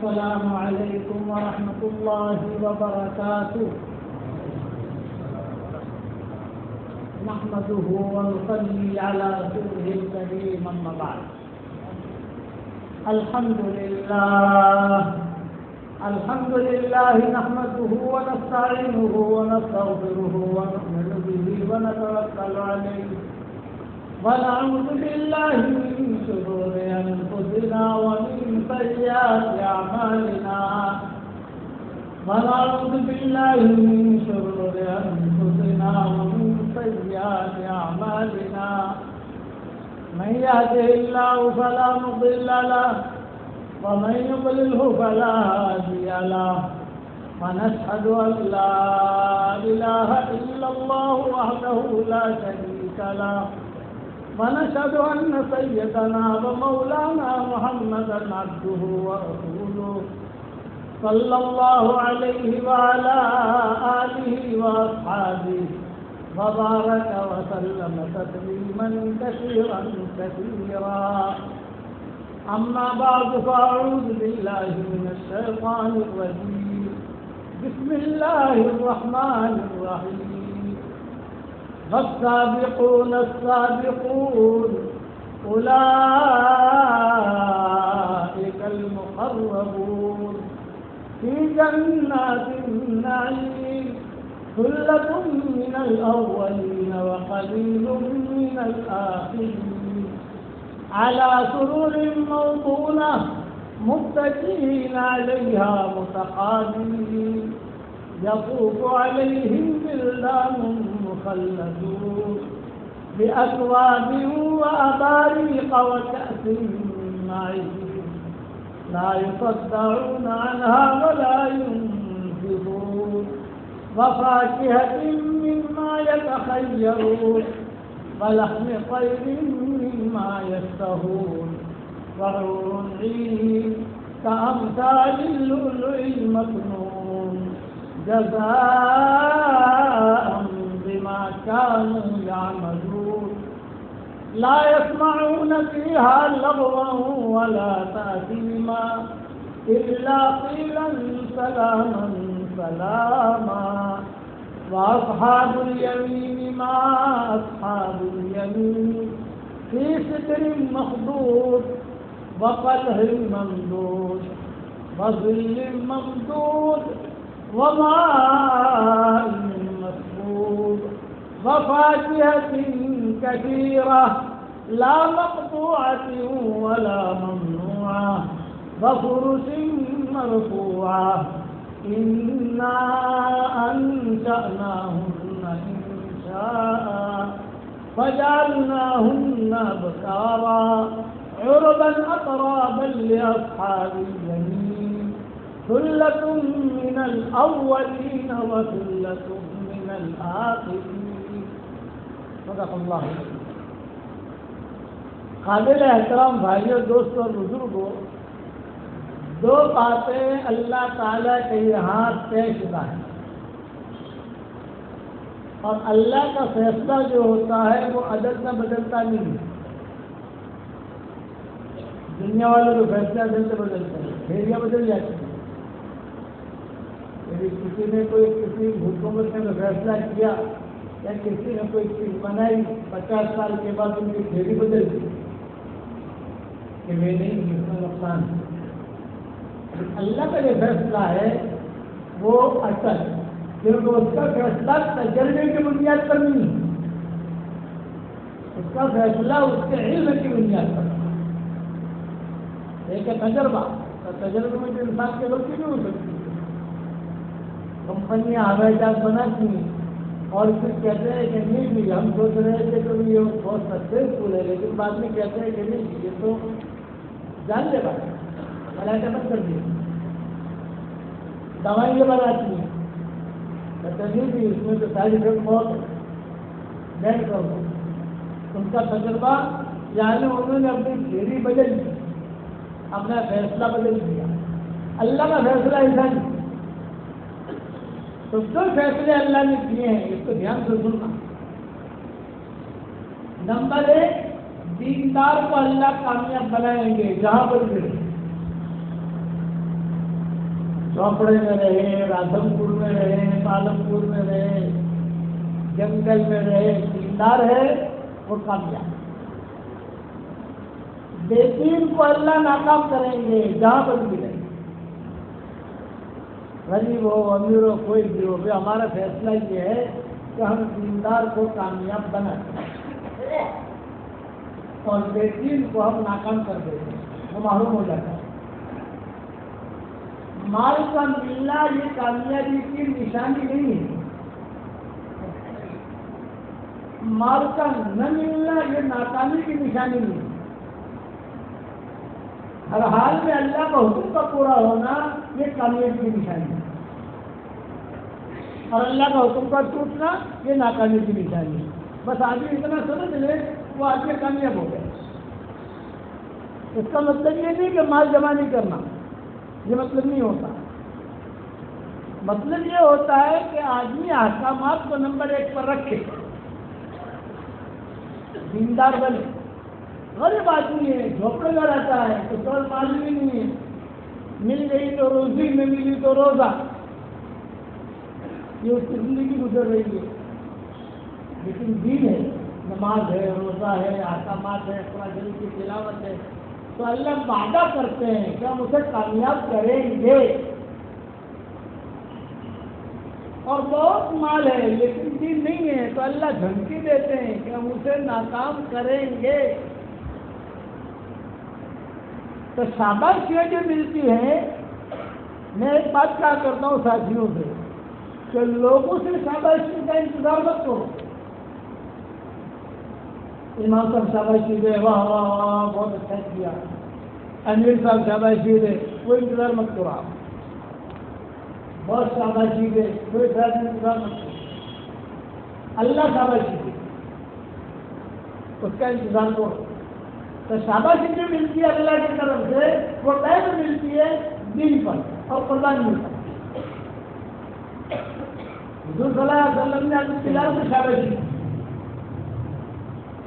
السلام علیکم ورحمۃ اللہ وبرکاتہ. نحمده ونصلي على رسوله الكريم اما بعد. الحمد لله نحمده ونستعينه ونستغفره ونؤمن به ونتوكل عليه ونعوذ بالله من شرور أنفسنا ومن سيئات أعمالنا. ونعوذ بالله من شرور أنفسنا ومن سيئات أعمالنا. من يهده الله فلا مضل له ومن يضلله فلا هادي له. ونشهد أن لا إله إلا الله وحده لا شريك له. ونشهد أن سيدنا ومولانا محمدا عبده ورسوله صلى الله عليه وعلى آله وأصحابه وبارك وسلم تسليما كثيرا كثيرا. أما بعد فأعوذ بالله من الشيطان الرجيم. بسم الله الرحمن الرحيم. والسابقون السابقون أولئك المقربون في جنات النعيم. ثلة من الأولين وقليل من الآخرين. على سرر موضونة متكئين عليها متقابلين. يطوف عليهم ولدان مخلدون بأكواب وأباريق وكأس من معين. لا يصدعون عنها ولا ينزفون. وفاكهة مما يتخيرون ولحم طير مما يشتهون. وحور عين كأمثال اللؤلؤ المكنون جزاء بما كانوا يعملون. لا يسمعون فيها لغوا ولا تأثيما إلا قيلا سلاما سلاما. وأصحاب اليمين ما أصحاب اليمين في سدر مخضود وطلح ممدود وظل ممدود وماء مسكوب. وفاكهة كثيرة لا مقطوعة ولا ممنوعة. وفرش مرفوعة. إنا أنشأناهن إنشاء فجعلناهن أبكارا عربا أترابا لأصحاب اليمين. ثلة من الأولين وثلة من الآخرين. صدق اللہ. قابل احترام بھائیوں، دوستوں اور بزرگوں، دو باتیں اللہ تعالیٰ کے یہاں طے شدہ ہیں، اور اللہ کا فیصلہ جو ہوتا ہے وہ عدد میں بدلتا نہیں ہے. دنیا والوں کو فیصلہ عدد سے بدلتا ہے، پھیریاں بدل جاتی ہیں. یعنی کسی نے کسی حکومت نے فیصلہ کیا یا کسی نے کوئی چیز بنائی، 50 سال کے بعد ان کی پھیری بدل گئی کہ وہ نہیں، اس میں نقصان ہے. اللہ کا جو فیصلہ ہے وہ اصل، کیونکہ اس کا فیصلہ تجربے کی بنیاد پر نہیں ہے، اس کا فیصلہ اس کے علم کی بنیاد پر ہے. ایک ہے تجربہ، تجربے میں جو انسان کی غلطی نہیں ہو سکتی. کمپنیاں ہوائی جہاز بناتی ہیں اور پھر کہتے ہیں کہ نہیں، ہم سوچ رہے تھے کہ یہ بہت سکسیزفل ہے، لیکن بعد میں کہتے ہیں کہ نہیں، یہ تو جان لے بات فلائٹیں بند کر دی. دوائیں بناتی ہیں، نہیں بھی اس میں تو سائڈ افیکٹ بہت ہے، بیٹھ کر ان کا تجربہ، یعنی انہوں نے اپنی تھیوری بدل دی، اپنا فیصلہ بدل دیا. اللہ کا فیصلہ ایسا نہیں. تو جو فیصلے اللہ نے کیے ہیں اس کو دھیان سے سننا. نمبر 1، دیندار کو اللہ کامیاب بنائیں گے جہاں پر بھی. جھونپڑے میں رہے، رادھم پور میں رہے، پالمپور میں رہے، جنگل میں رہے، دیندار ہے وہ کامیاب. بے دین کو اللہ ناکام کریں گے جہاں پر بھی رہیں. غریب ہو امیر ہو کوئی بھی ہو، ہمارا فیصلہ یہ ہے کہ ہم دیندار کو کامیاب بنائیں اور بے دین کو ہم ناکام کر دیتے ہیں، وہ معلوم ہو جاتا ہے. مال کا ملنا یہ کامیابی کی نشانی نہیں ہے، مال کا نہ ملنا یہ ناکامی کی نشانی نہیں ہے. ہر حال میں اللہ کا حکم کا پورا ہونا یہ کامیابی کی نشانی ہے، اور اللہ کا حکم کا ٹوٹنا یہ ناکامی کی نشانی ہے. بس آدمی اتنا سمجھ لے وہ آدمی کامیاب ہو گیا. اس کا مطلب یہ نہیں کہ مال جمع نہیں کرنا، یہ مطلب نہیں ہوتا. مطلب یہ ہوتا ہے کہ آدمی احکامات کو نمبر 1 پر رکھے، دیندار بنے. غریب آدمی ہے، جھوپڑے میں رہتا ہے، تو سول معلوم ہی نہیں ہے، مل گئی تو روزی، میں ملی تو روزہ، یہ اس کی زندگی گزر رہی ہے. لیکن دین ہے، نماز ہے، روزہ ہے، احکامات ہے، قرآن شریف کی تلاوت ہے، تو اللہ وعدہ کرتے ہیں کہ ہم اسے کامیاب کریں گے. اور بہت مال ہے لیکن دین نہیں ہے تو اللہ دھمکی دیتے ہیں کہ ہم اسے ناکام کریں گے. تو شاباشیاں جو ملتی ہیں، میں ایک بات کہا کرتا ہوں ساتھیوں سے کہ لوگوں سے شاباشی کا انتظار مت کرو. امام صاحب شاباشی دے، واہ واہ واہ بہت اچھا کیا. امیر صاحب شاباشی دے، وہ انتظار مت کرو. آپ بہت شاباشی دے، کوئی انتظار مت کرو. اللہ شاباشی دے، اس کا انتظار کرو. تو شاباشی جو ملتی ہے اللہ کی طرف سے وہ پہلے ملتی ہے دین پر اور قربانی پر. حضور صلی اللہ علیہ وسلم نے حضرت بلال سے شاباشی دی،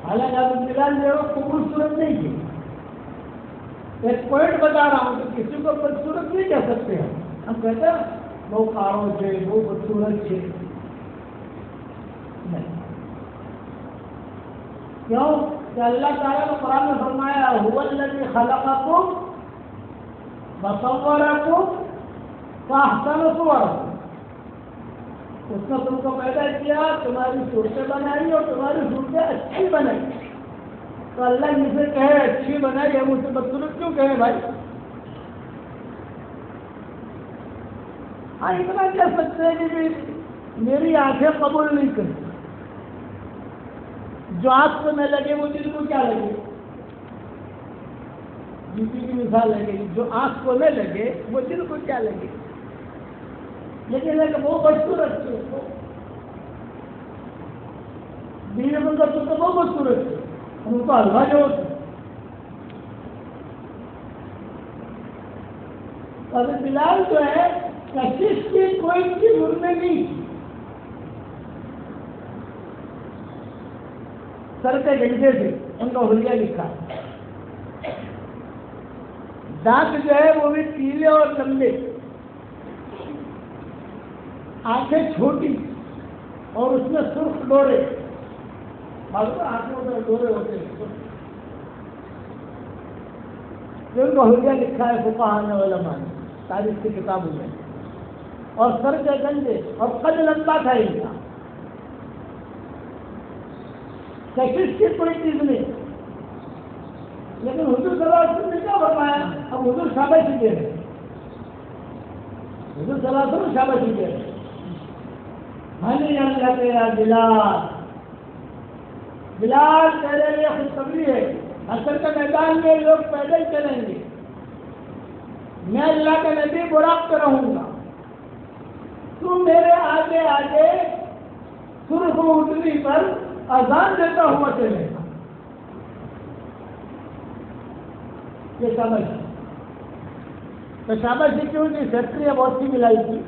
حالانکہ حضرت بلال جو قبول صورت نہیں کی. ایک پوائنٹ بتا رہا ہوں کہ کسی کو بدصورت نہیں کہہ سکتے ہیں. ہم کہتے ہیں وہ کاروں سے، وہ بدصورت سے نہیں. کیوں کہ اللہ تعالیٰ نے قرآن میں فرمایا هو الذی خلقکم وصورکم فاحسن صورکم. اس نے تم کو پیدا کیا، تمہاری صورتیں بنائی اور تمہاری صورتیں اچھی بنائی. تو اللہ جسے کہے اچھی بنائی، ہم اسے بدصورت کیوں کہیں بھائی؟ ہاں اتنا کہہ سکتے ہیں کہ میری آنکھیں قبول نہیں کرتی. جو آنکھ کو نہ لگے وہ دل کو کیا لگے؟ جوتی کی مثال لگے گی. جو آنکھ کو نہ لگے وہ دل کو کیا لگے؟ لیکن وہ بدصورت ہے، بیوی بندہ تو وہ بدصورت ہے، ان کو حلوہ جو ہوتا ہے. اور بلال جو ہے کشش کی کوئی چیز ان میں نہیں تھی. سر کے گنجے سے ان کا حلیہ لکھا. دانت جو ہے وہ بھی پیلے اور لمبے، آنکھیں چھوٹی اور اس میں سرخ ڈورے. معلوم ہے آنکھوں میں ڈورے ہوتے ہیں، ان کا حلیہ لکھا ہے فقہاء نے، علماء نے تاریخ کی کتابوں میں. اور سر کے گنجے اور قد لمبا تھا ان کا. کشش کی کوئی چیز نہیں. لیکن حضور صلی اللہ علیہ وسلم نے کیا فرمایا؟ اب حضور شاباشی دے رہے، حضور صلی اللہ علیہ وسلم شاباشی دے رہے. ہنی اللہ تیرا بلال، بلال تیرے لیے خوشخبری ہے، حشر کے میدان میں لوگ پیدل چلیں گے، میں اللہ کا نبی براق پہ رہوں گا، تم میرے آگے آگے سرخ اٹھنی پر اذان دیتا ہوا چلے گا. یہ شاباشی. تو شاباشی کیوں نہیں؟ فیکٹریاں بہت سی ملائی تھی،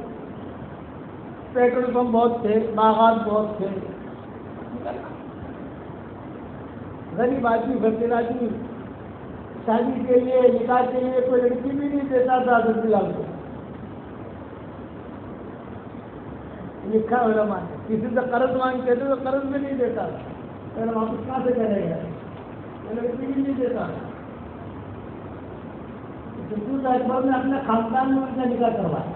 پیٹرول پمپ بہت تھے، باغات بہت تھے. غریب آدمی فقیر آدمی شادی کے لیے نکاح کے لیے کوئی لڑکی بھی نہیں دیتا تھا حضرت بلال کو. لکھا ہے علماء نے. کسی سے قرض مانگتے تھے تو قرض میں نہیں دیتا, پہلے واپس کہاں سے کرے گا, پہلے بھی نہیں دیتا. صدیق اکبر نے اپنے خاندان میں ان کا نکاح کروایا,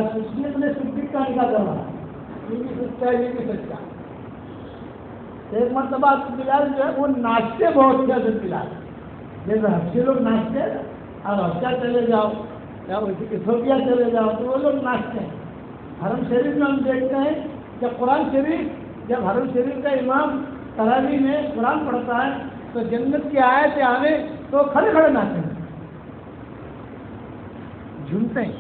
شخصیت نے صدیق کا نکاح کروایا, یہ بھی سچا ہے, یہ بھی سچا. ایک مرتبہ بلال جو ہے وہ ناچتے بہت تھے حضرت بلال, جیسے حبشی لوگ ناچتے ہیں, اور حبشہ چلے جاؤ یا ایتھوپیا چلے جاؤ تو وہ لوگ ناچتے ہیں. حرم شریف میں ہم دیکھتے ہیں کہ قرآن شریف, جب حرم شریف کا امام تراویح میں قرآن پڑھتا ہے تو جنت کی آیتیں آوے تو کھڑے کھڑے ناچتے ہیں, جھومتے ہیں.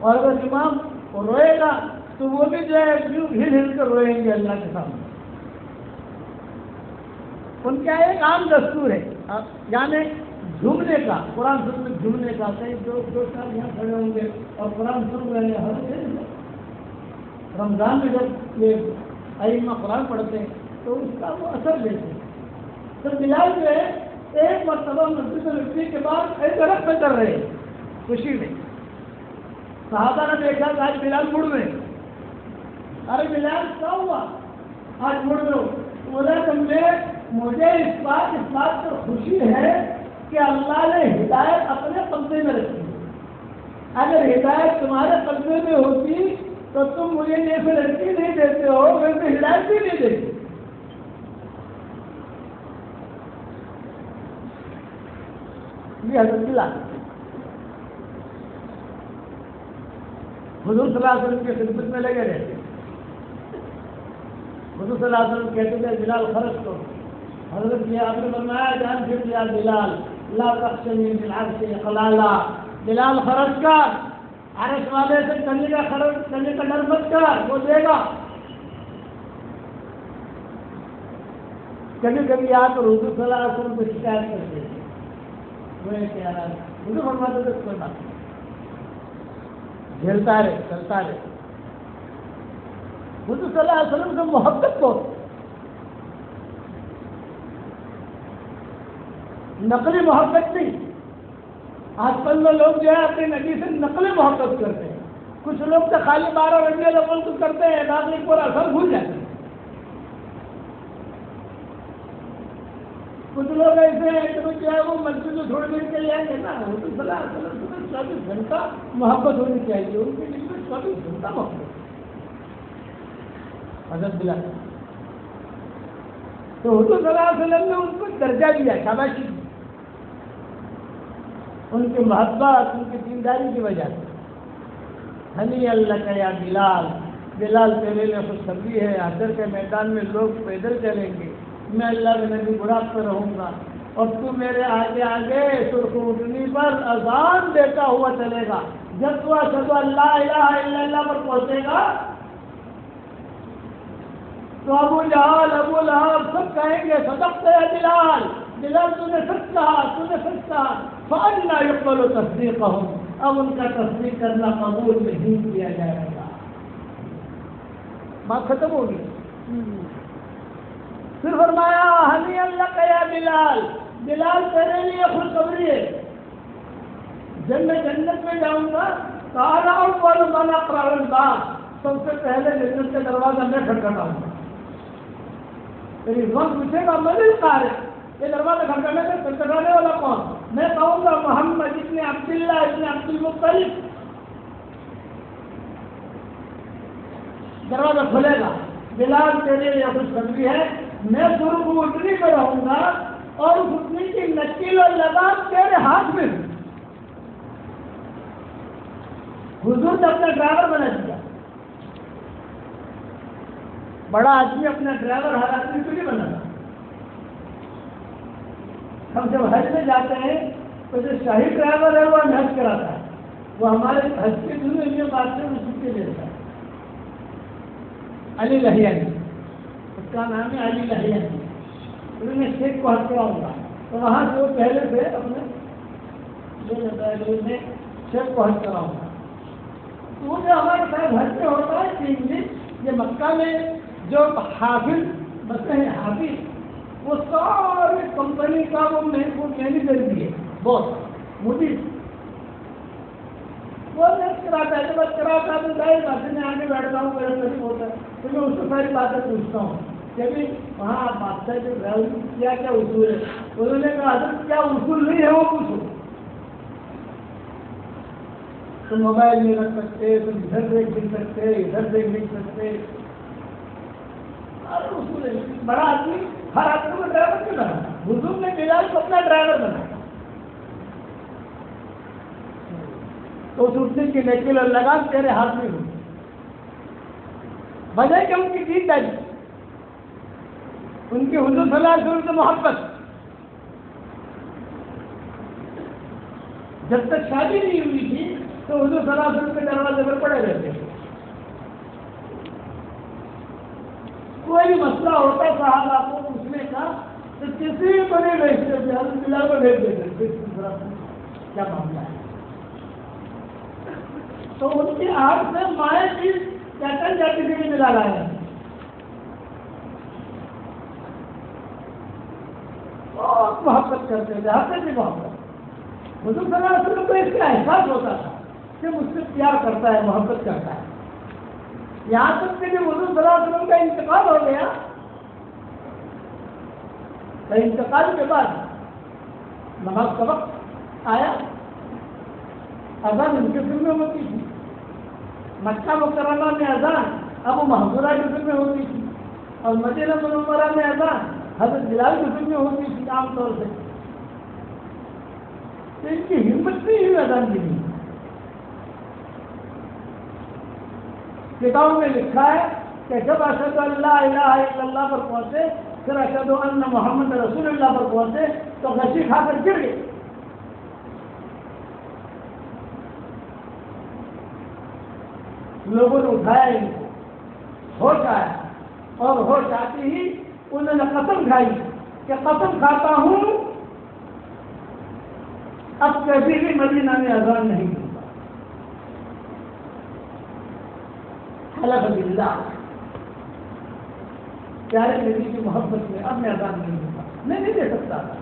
اور اگر امام روئے گا تو وہ بھی جو ہے ہل ہل کر روئیں گے اللہ کے سامنے. ان کا ایک عام دستور ہے, یعنی جھومنے کا, قرآن سن میں جھومنے کا. کئی دو سال یہاں کھڑے ہوں گے اور قرآن سن رہے ہیں, ہر رمضان میں جب یہ ائمہ قرآن پڑھتے ہیں تو اس کا وہ اثر لیتے ہیں. تو بلال جو ہے ایک مرتبہ مسجد نبوی کے بعد ایک رقص کر رہے ہیں خوشی میں. صحابہ نے دیکھا کہ آج بلال مڑ گئے. ارے بلال کیا ہوا, آج مڑ گئے. بولا تم نے مجھے اس بات پر خوشی ہے کہ اللہ نے ہدایت اپنے قبضے میں رکھی. اگر ہدایت تمہارے قبضے میں ہوتی تو تم مجھے جیسے لڑکی نہیں دیتے ہو ویسے ہدایت بھی نہیں دیتے. یہ حضرت بلال حضور صلی اللہ علیہ وسلم کی خدمت میں لگے رہتے. حضور صلی اللہ علیہ وسلم کہتے تھے بلال خرچ کرو. حضرت یہ آپ نے فرمایا جان پھر دیا بلال لا تخشنی من العرش اقلالا, بلال خرچ کر, عرش والے سے کرنے کا ڈر مت کر, وہ دے گا. کبھی کبھی آ کر حضور صلی اللہ علیہ وسلم کو شکایت کرتے تھے, وہ کیا حضور فرماتے تھے کوئی بات جھیلتا رہے, چلتا رہے. حضور صلی اللہ علیہ وسلم سے محبت کو نقلی محبت نہیں. آج کل میں لوگ جو ہے اپنے نبی سے نقلی محبت کرتے ہیں. کچھ لوگ تو خالی 12 رنگے لوگوں کو کرتے ہیں, ناظرین پر اثر بھول جاتے ہیں. کچھ لوگ ایسے ہیں کہ جو ہے وہ مسجد میں تھوڑی دیر کے لیے آئیں گے نا, حضور صلی اللہ علیہ وسلم سے 24 گھنٹہ محبت ہونی چاہیے. ان کے لیے 24 گھنٹہ محبت. حضرت بلال تو حضور صلی اللہ علیہ وسلم نے ان کو درجہ دیا, شاباشی دی. ان کی محبت, ان کی دینداری کی وجہ سے. ہنی اللہ کا یا بلال, بلال تیرے لیے خوشخبری ہے, حشر کے میدان میں لوگ پیدل چلیں گے, میں اللہ کے نبی بڑھاپ پہ رہوں گا, اور تو میرے آگے آگے سرخ اٹھنی پر اذان دیتا ہوا چلے گا. جب تو اشہد ان لا الہ الا اللہ پر پہنچے گا تو ابو جہل ابو لہب سب کہیں گے صدقت یا بلال, بلال تو نے سچ کہا, تو نے سچ کہا. فَأَنَّا يُقْبَلُ تَصْدِيقَهُمْ, اب ان کا تصدیق کرنا قبول نہیں کیا جائے گا. بات ختم ہوگی. پھر فرمایا ہنی اللہ کا یا بلال, بلال تیرے لیے خوشخبری ہے, جب میں جنت میں جاؤں گا تعالیٰ اول من اقرع الباب, سب سے پہلے جنت کا دروازہ میں کھٹکھٹاؤں گا. میری وقت پوچھے گا میں نہیں قارئ, یہ دروازہ کھٹکھٹانے والا کون؟ میں کہوں گا محمد ابن عبداللہ ابن عبد المطلب. دروازہ کھلے گا, بلال تیرے لیے خوشخبری ہے, میں سرخ اٹھنی پہ رہوں گا اور اس اٹھنی کی نکیل و لگام تیرے ہاتھ میں. حضور نے اپنا ڈرائیور بنا دیا. بڑا آدمی اپنا ڈرائیور ہر آدمی کو نہیں بناتا. ہم جب حج میں جاتے ہیں تو جو شاہی ڈرائیور ہے وہ ہمیں حج کراتا ہے, وہ ہمارے حج کے دن میں بات سے اسی کے دیتا ہے. علی لہیانی, اس کا نام ہے علی لہیانی. انہوں نے شیخ کو حج کراؤں گا تو وہاں سے وہ پہلے سے اپنے شیخ کو حج کراؤں گا. تو وہ جو ہمارے ساتھ حج میں ہوتا ہے 3 دن, یہ مکہ میں جو حافظ بستے ہیں حافظ, وہ ساری کمپنی کا وہ مینیجر بھی ہے, بہت مجھے وہ نہیں کراتا ہے، بس کراتا تو ظاہر بات میں آگے بیٹھتا ہوں، میرا قریب ہوتا ہے تو میں اس سے ساری باتیں پوچھتا ہوں کہ بھی وہاں آپ بادشاہ جو ڈرائیور کیا کیا اصول ہے؟ انہوں نے کہا حضرت کیا اصول نہیں ہے وہ پوچھو، تم موبائل نہیں رکھ سکتے، تم ادھر سے گن سکتے، ادھر سے گن سکتے، اصول ہے۔ بڑا آدمی ہر آدمی کو ڈرائیور کیوں بنا؟ حضور نے بلال کو اپنا ڈرائیور بنا تو اس اٹھنے کی نکل اور لگام تیرے ہاتھ میں ہوئی، وجہ کہ ان کی دین داری، ان کی حضور صلی اللہ علیہ وسلم سے محبت۔ جب تک شادی نہیں ہوئی تھی تو حضور صلی اللہ علیہ وسلم کے دروازے پر پڑے رہتے تھے، کوئی بھی مسئلہ ہوتا صحابہ کو پوچھنے کا تو کسی کو نہیں بھیجتے تھے، حضرت بلال کو بھیج دیتے تھے کیا معاملہ ہے۔ تو ان کی آنکھ سے مائیں چیز چٹن جاتی تھی ملا رہا ہے، بہت محبت کرتے تھے، ہر سے محبت۔ حضور صلی اللہ علیہ وسلم کو اس کا احساس ہوتا تھا کہ مجھ سے پیار کرتا ہے، محبت کرتا ہے، یہاں تک کہ جب حضور صلی اللہ علیہ وسلم کا انتقال ہو گیا تو انتقال کے بعد نماز کا وقت آیا، اذان ان کے دل میں ہوتی تھی، مکہ مکرمہ میں اذان ابو محذورہ کے دل میں ہوتی تھی، اور مدینہ منورہ میں اذان حضرت بلال کے دل میں ہوتی تھی عام طور سے، تو ان کی ہمت نہیں ہوئی اذان کی نہیں۔ کتابوں میں لکھا ہے کہ جب اشہد ان لا الہ الا اللہ پر پہنچے، پھر اشہد ان محمد رسول اللہ پر پہنچے تو غشی کھا کر گر گئے۔ لوگوں نے اٹھایا ان کو، ہوش آیا، اور ہوش آتی ہی انہوں نے قسم کھائی کہ قسم کھاتا ہوں اب کبھی بھی مدینہ میں اذان نہیں ہوگا، حلف باللہ، پیارے نبی کی محبت میں اب میں اذان نہیں ہوگا، میں نہیں دے سکتا تھا،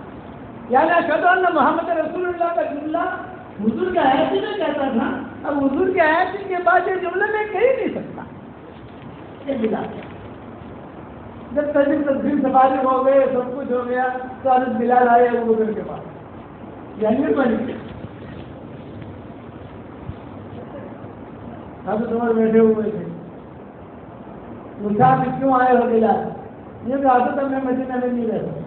یعنی اشہد ان محمد رسول اللہ کا جملہ حضور کے حیاتی میں کہتا تھا، اب حضور کے حیاتی کے بعد یہ جملہ میں کہہ نہیں سکتا، یہ بلا جب تدبیر سے فارغ ہو گئے، سب کچھ ہو گیا تو حضرت بلال آئے ابو بکر کے پاس، یعنی بنی حضرت عمر بیٹھے ہوئے تھے، پوچھا کہ کیوں آئے ہو بلال؟ یہ بھی عادت میں مدینہ میں نہیں رہ سکتا،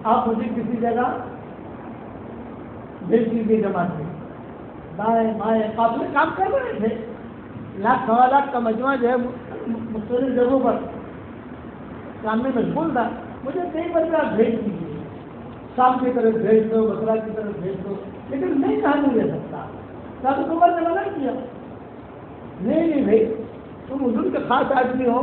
آپ مجھے کسی جگہ بھیج دیجیے جماعت سے، دائیں بائیں قافلے کام کر رہے تھے، لاکھ سوا لاکھ کا مجموعہ جو ہے مختلف جگہوں پر کام میں مشغول تھا، مجھے کئی بار آپ بھیج دیجیے، شام کی طرف بھیج دو، بسرا کی طرف بھیج دو، لیکن نہیں کہاں نہیں لے سکتا، حضرت عمر نے منع کیا، نہیں بھائی تم حضور کے خاص آدمی ہو،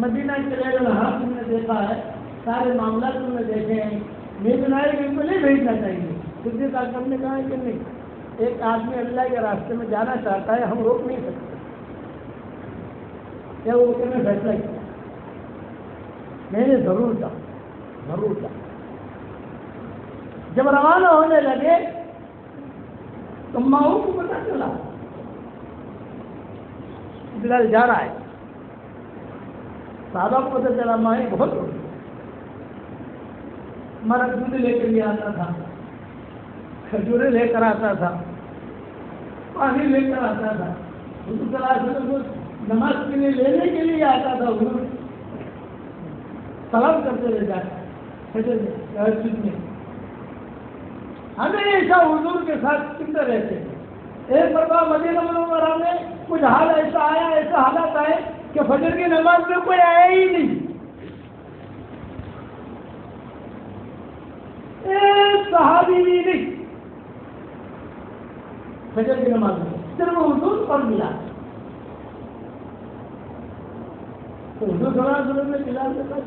مدینہ کے لئے ہاں تم نے دیکھا ہے، سارے معاملات تم نے دیکھے ہیں، میں بنائے کہ ان کو نہیں بھیجنا چاہیے، صدیق اکبر نے کہا ہے کہ نہیں، ایک آدمی اللہ کے راستے میں جانا چاہتا ہے، ہم روک نہیں سکتے، کیا وہ نے فیصلہ کیا، میں نے ضرور جا، جب روانہ ہونے لگے تو ماؤں کو پتہ چلا بلال جا رہا ہے، صحابہ کو پتہ چلا مائیں بہت ہو گئی، ہمارا دودھ لے کر یہ آتا تھا، کھجورے لے کر آتا تھا، پانی لے کر آتا تھا، حضور صلی اللہ علیہ وسلم کو نماز کے لیے لینے کے لیے آتا تھا، حضور سلام کرتے رہ جاتا مسجد میں، ہمیشہ حضور کے ساتھ چلتے رہتے تھے۔ ایک مرتبہ مدینہ منورہ میں کچھ حال ایسا آیا، ایسا حالات آئے کہ فجر کی نماز میں کوئی آیا ہی نہیں، ایک صحابی بھی نہیں فجر کی نماز میں، صرف حضور اور بلال۔ تو حضور صلی اللہ علیہ وسلم نے بلال سے کہا،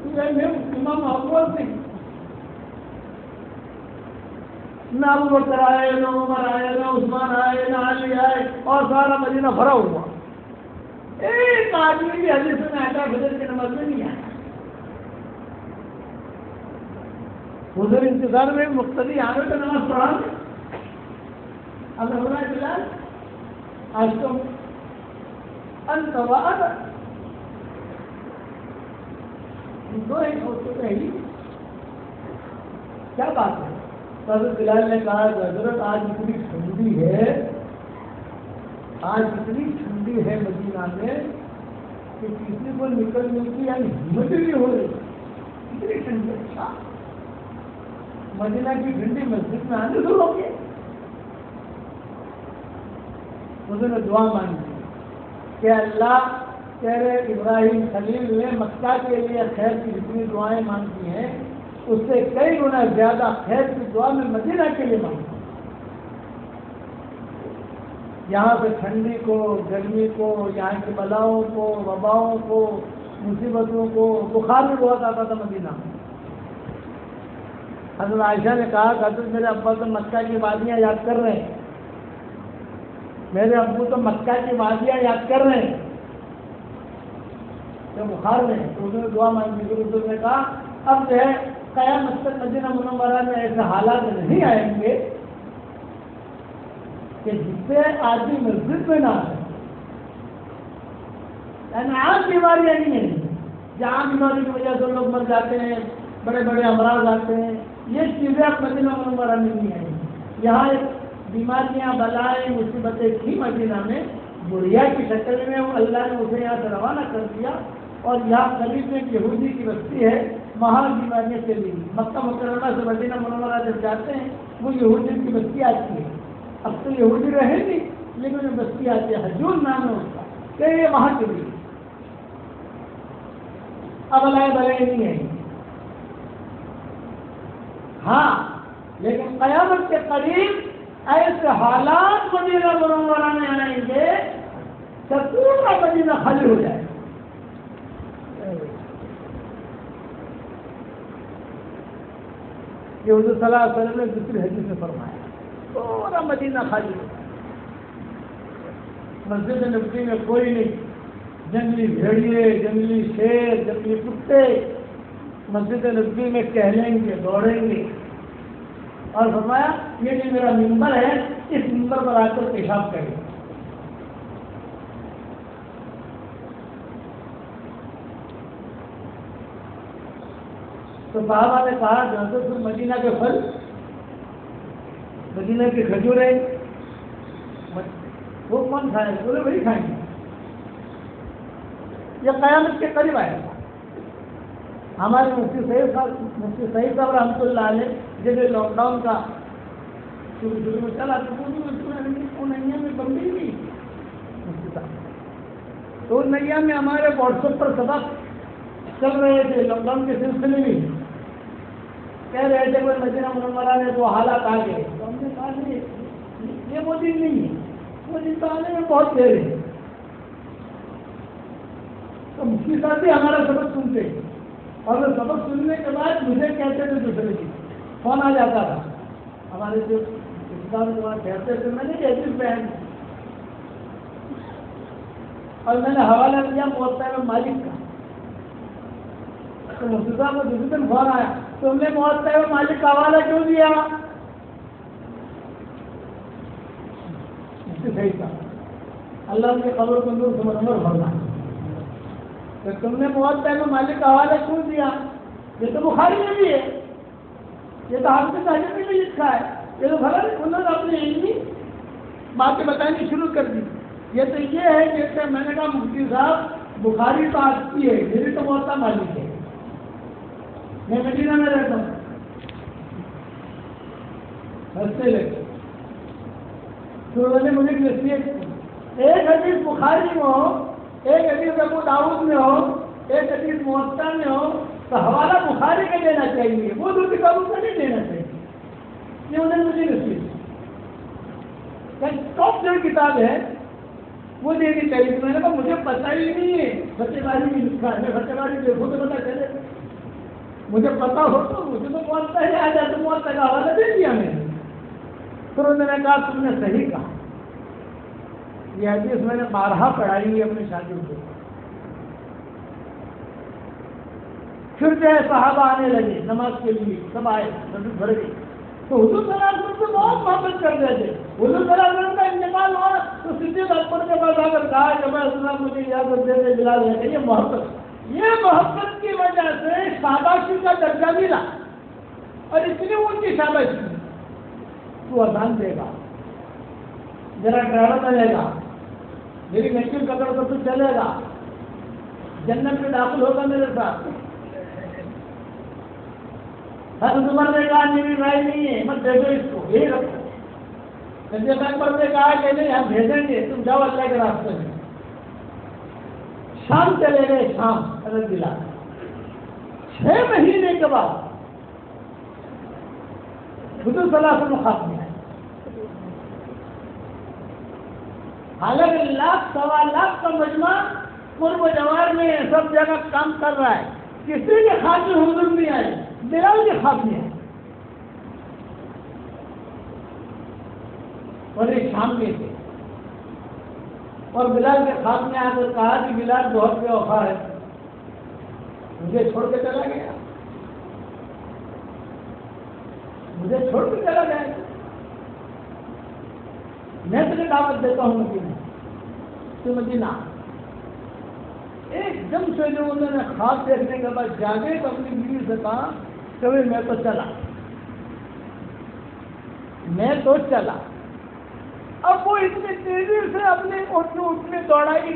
بلال میں امام اول سے نہ ابو بکر آئے، نہ عمر آئے، نہ عثمان آئے، نہ علی آئے، اور سارا مدینہ بھرا ہوا، ایک آدمی بھی حدیث میں آتا فجر کی نماز میں نہیں آیا۔ حضور انتظار میں مقتدی آنے تو نماز پڑھا دیں. اب ہو رہا ہے بلال آج تم انت و انا دو ایک ہوتے ہیں ہی کیا بات ہے. تو حضرت بلال نے کہا کہ حضرت آج اتنی ٹھنڈی ہے, آج اتنی ٹھنڈی ہے مدینہ میں کہ کسی کو نکلنے کی یعنی ہمت نہیں ہو رہی. اتنی ٹھنڈی. اچھا مدینہ کی ٹھنڈی مسجد میں آنے سے ہو گئے. انہوں نے دعا مانگی کہ اللہ تیرے ابراہیم خلیل نے مکہ کے لیے خیر کی جتنی دعائیں مانگی ہیں اس سے کئی گنا زیادہ خیر کی دعا میں مدینہ کے لیے مانگتا ہوں. یہاں سے ٹھنڈی کو, گرمی کو, یہاں کی بلاؤں کو, وباؤں کو, مصیبتوں کو, بخار بھی بہت آتا تھا مدینہ میں. حضرت عائشہ نے کہا کہ حضرت میرے ابا تو مکہ کی وادیاں یاد کر رہے ہیں, میرے ابو تو مکہ کی وادیاں یاد کر رہے ہیں کہ بخار میں. تو انہوں نے دعا مانگی کہ حضور نے کہا اب جو ہے قیامت تک مدینہ منورہ میں ایسے حالات نہیں آئیں گے کہ جس سے آدمی مسجد میں نہ آئے. یعنی عام بیماریاں نہیں ہیں, جہاں بیماری کی وجہ سے لوگ مر جاتے ہیں, بڑے بڑے امراض آتے ہیں, یہ چیزیں اب مدینہ منورہ میں نہیں آئیں. یہاں ایک بیماریاں, بلائیں, مصیبتیں تھی مدینہ میں, بڑھیا کی شکل میں وہ اللہ نے اسے یہاں سے روانہ کر دیا اور یہاں قریب میں یہودی کی بستی ہے, وہاں بیماریاں چلی. مکہ مکرمہ سے مدینہ منورہ جب جاتے ہیں وہ یہودی کی بستی آتی ہے. اب تو یہودی رہے نہیں لیکن وہ بستی آتی ہے, حجور نام ہے اس کا, کہ یہ وہاں کے لیے اب بلائیں نہیں ہیں. ہاں لیکن قیامت کے قریب ایسے حالات مدینہ منورہ میں آئیں گے کہ پورا مدینہ خالی ہو جائے. یہ حضور صلی اللہ علیہ وسلم نے دوسری حدیث میں فرمایا پورا مدینہ خالی ہو جائے. مسجد نبوی میں کوئی نہیں, جنگلی بھیڑیے, جنگلی شیر, جنگلی کتے مسجد نبوی میں ٹہلیں گے, دوڑیں گے. اور فرمایا یہ جو میرا ممبر ہے اس ممبر پر آ کر پیشاب کرے. تو صحابہ نے کہا کہ حضرت مدینہ کے پھل, مدینہ کی کھجوریں وہ کون کھائے؟ بولے وہی کھائیں گے. یہ قیامت کے قریب آئے گا. ہمارے مفتی سعید صاحب رحمۃ اللہ علیہ جب لاک ڈاؤن کا شروع میں چلا تو نیا میں بندی تھی مفتی صاحب, تو نیا میں ہمارے واٹس ایپ پر سبق چل رہے تھے لاک ڈاؤن کے سلسلے میں. کہہ رہے تھے کوئی مدینہ منورہ میں تو حالات آ گئے. تو ہم نے کہا نہیں یہ وہ دن نہیں ہے, وہ دن تو آنے میں بہت دیر ہے. تو مفتی صاحب بھی ہمارا سبق سنتے اور وہ سبق سننے کے بعد مجھے کہتے تھے دوسرے کی فون آ جاتا تھا ہمارے جو اسلام کے بعد کہتے تھے. میں نے یہ بیان اور میں نے حوالہ دیا موطا مالک کا. تو مفتی صاحب کو دوسرے دن فون آیا, تم نے موطا مالک کا حوالہ کیوں دیا؟ صحیح تھا, اللہ کی قبر کو نور سے منور بھرنا. تو تم نے موطا مالک کا حوالہ کیوں دیا؟ یہ تو بخاری میں بھی ہے, یہ تو حافظ صاحب نے بھی لکھا ہے. یہ تو بھلا انہوں نے اپنی علمی باتیں بتانی شروع کر دی. یہ تو یہ ہے جیسے میں نے کہا مفتی صاحب بخاری تو آپ کی ہے, میری تو موطا مالک ہے, میں مدینہ میں رہتا ہوں. ہنستے لگے. تو انہوں نے مجھے نصیحت کی, ایک حدیث بخاری میں ہو, ایک حدیث ابو داؤد میں ہو, ایک حدیث موطا میں ہو, تو حوالہ بخاری کا دینا چاہیے, وہ دوسری کتابوں کا نہیں دینا چاہیے. یہ انہوں نے مجھے نصیحت ٹاپ جو کتاب ہے وہ دینی چاہیے. میں نے کہا مجھے پتہ ہی نہیں ہے, فتح باری میں لکھا ہے, میں فتح باری دیکھوں تو پتہ چلے, مجھے پتا ہو تو مجھے تو موطا ہے, آ جاتا موطا کا حوالہ دے دیا میں نے. پھر انہوں نے کہا تم نے صحیح کہا, یہ حدیث میں نے بارہا پڑھائی ہے اپنے شاگردوں کو. پھر جو ہے صحابہ آنے لگے نماز کے لیے، سب آئے، مسجد بھر گئی۔ تو حضور صلی اللہ علیہ وسلم سے بہت محبت کرتے تھے۔ حضور صلی اللہ علیہ وسلم کا انتقال ہوا تو صدیق اکبر کے پاس آ کر کہا کہ میں اسلام مجھے اجازت دے دے بلال ہے۔ یہ محبت کی وجہ سے شاباشی کا درجہ ملا، اور اتنی اونچی شاباشی، تو اذان دے گا، میرا ڈرائیور بنے گا، میری نیچر پکڑ کر تو چلے گا، جنت میں داخل ہوگا میرے ساتھ۔ حضرت عمر نے کہا میری رائے نہیں ہے، مت دے دو اس کو، یہی رکھو۔ صدیق اکبر نے کہا کہ نہیں، ہم بھیجیں گے، تم جاؤ اللہ کے راستے میں۔ شام چلے گئے، شام حضرت بلال 6 مہینے کے بعد حضور صلی اللہ علیہ وسلم خاتم میں آئے۔ حالانکہ لاکھ سوا لاکھ کا مجمع قرب و جوار میں سب جگہ کام کر رہا ہے، کسی کے خاتمے حضور نہیں آئے، بلال کے خاتمے آئے، اور یہ شام میں تھے۔ اور بلال کے خاتمے آ کر کہا کہ بلال بہت بے وفا ہے، مجھے چھوڑ کے چلا گیا، مجھے چھوڑ کے چلا گیا، میں تجھے دعوت دیتا ہوں مدینہ، تو مدینہ۔ ایک دم سے جو انہوں نے خواب دیکھنے کے بعد جاگے تو اپنی بیوی سے کہا کبھی میں تو چلا، میں تو چلا۔ اب وہ اتنی تیزی سے اپنے اٹھنے دوڑائی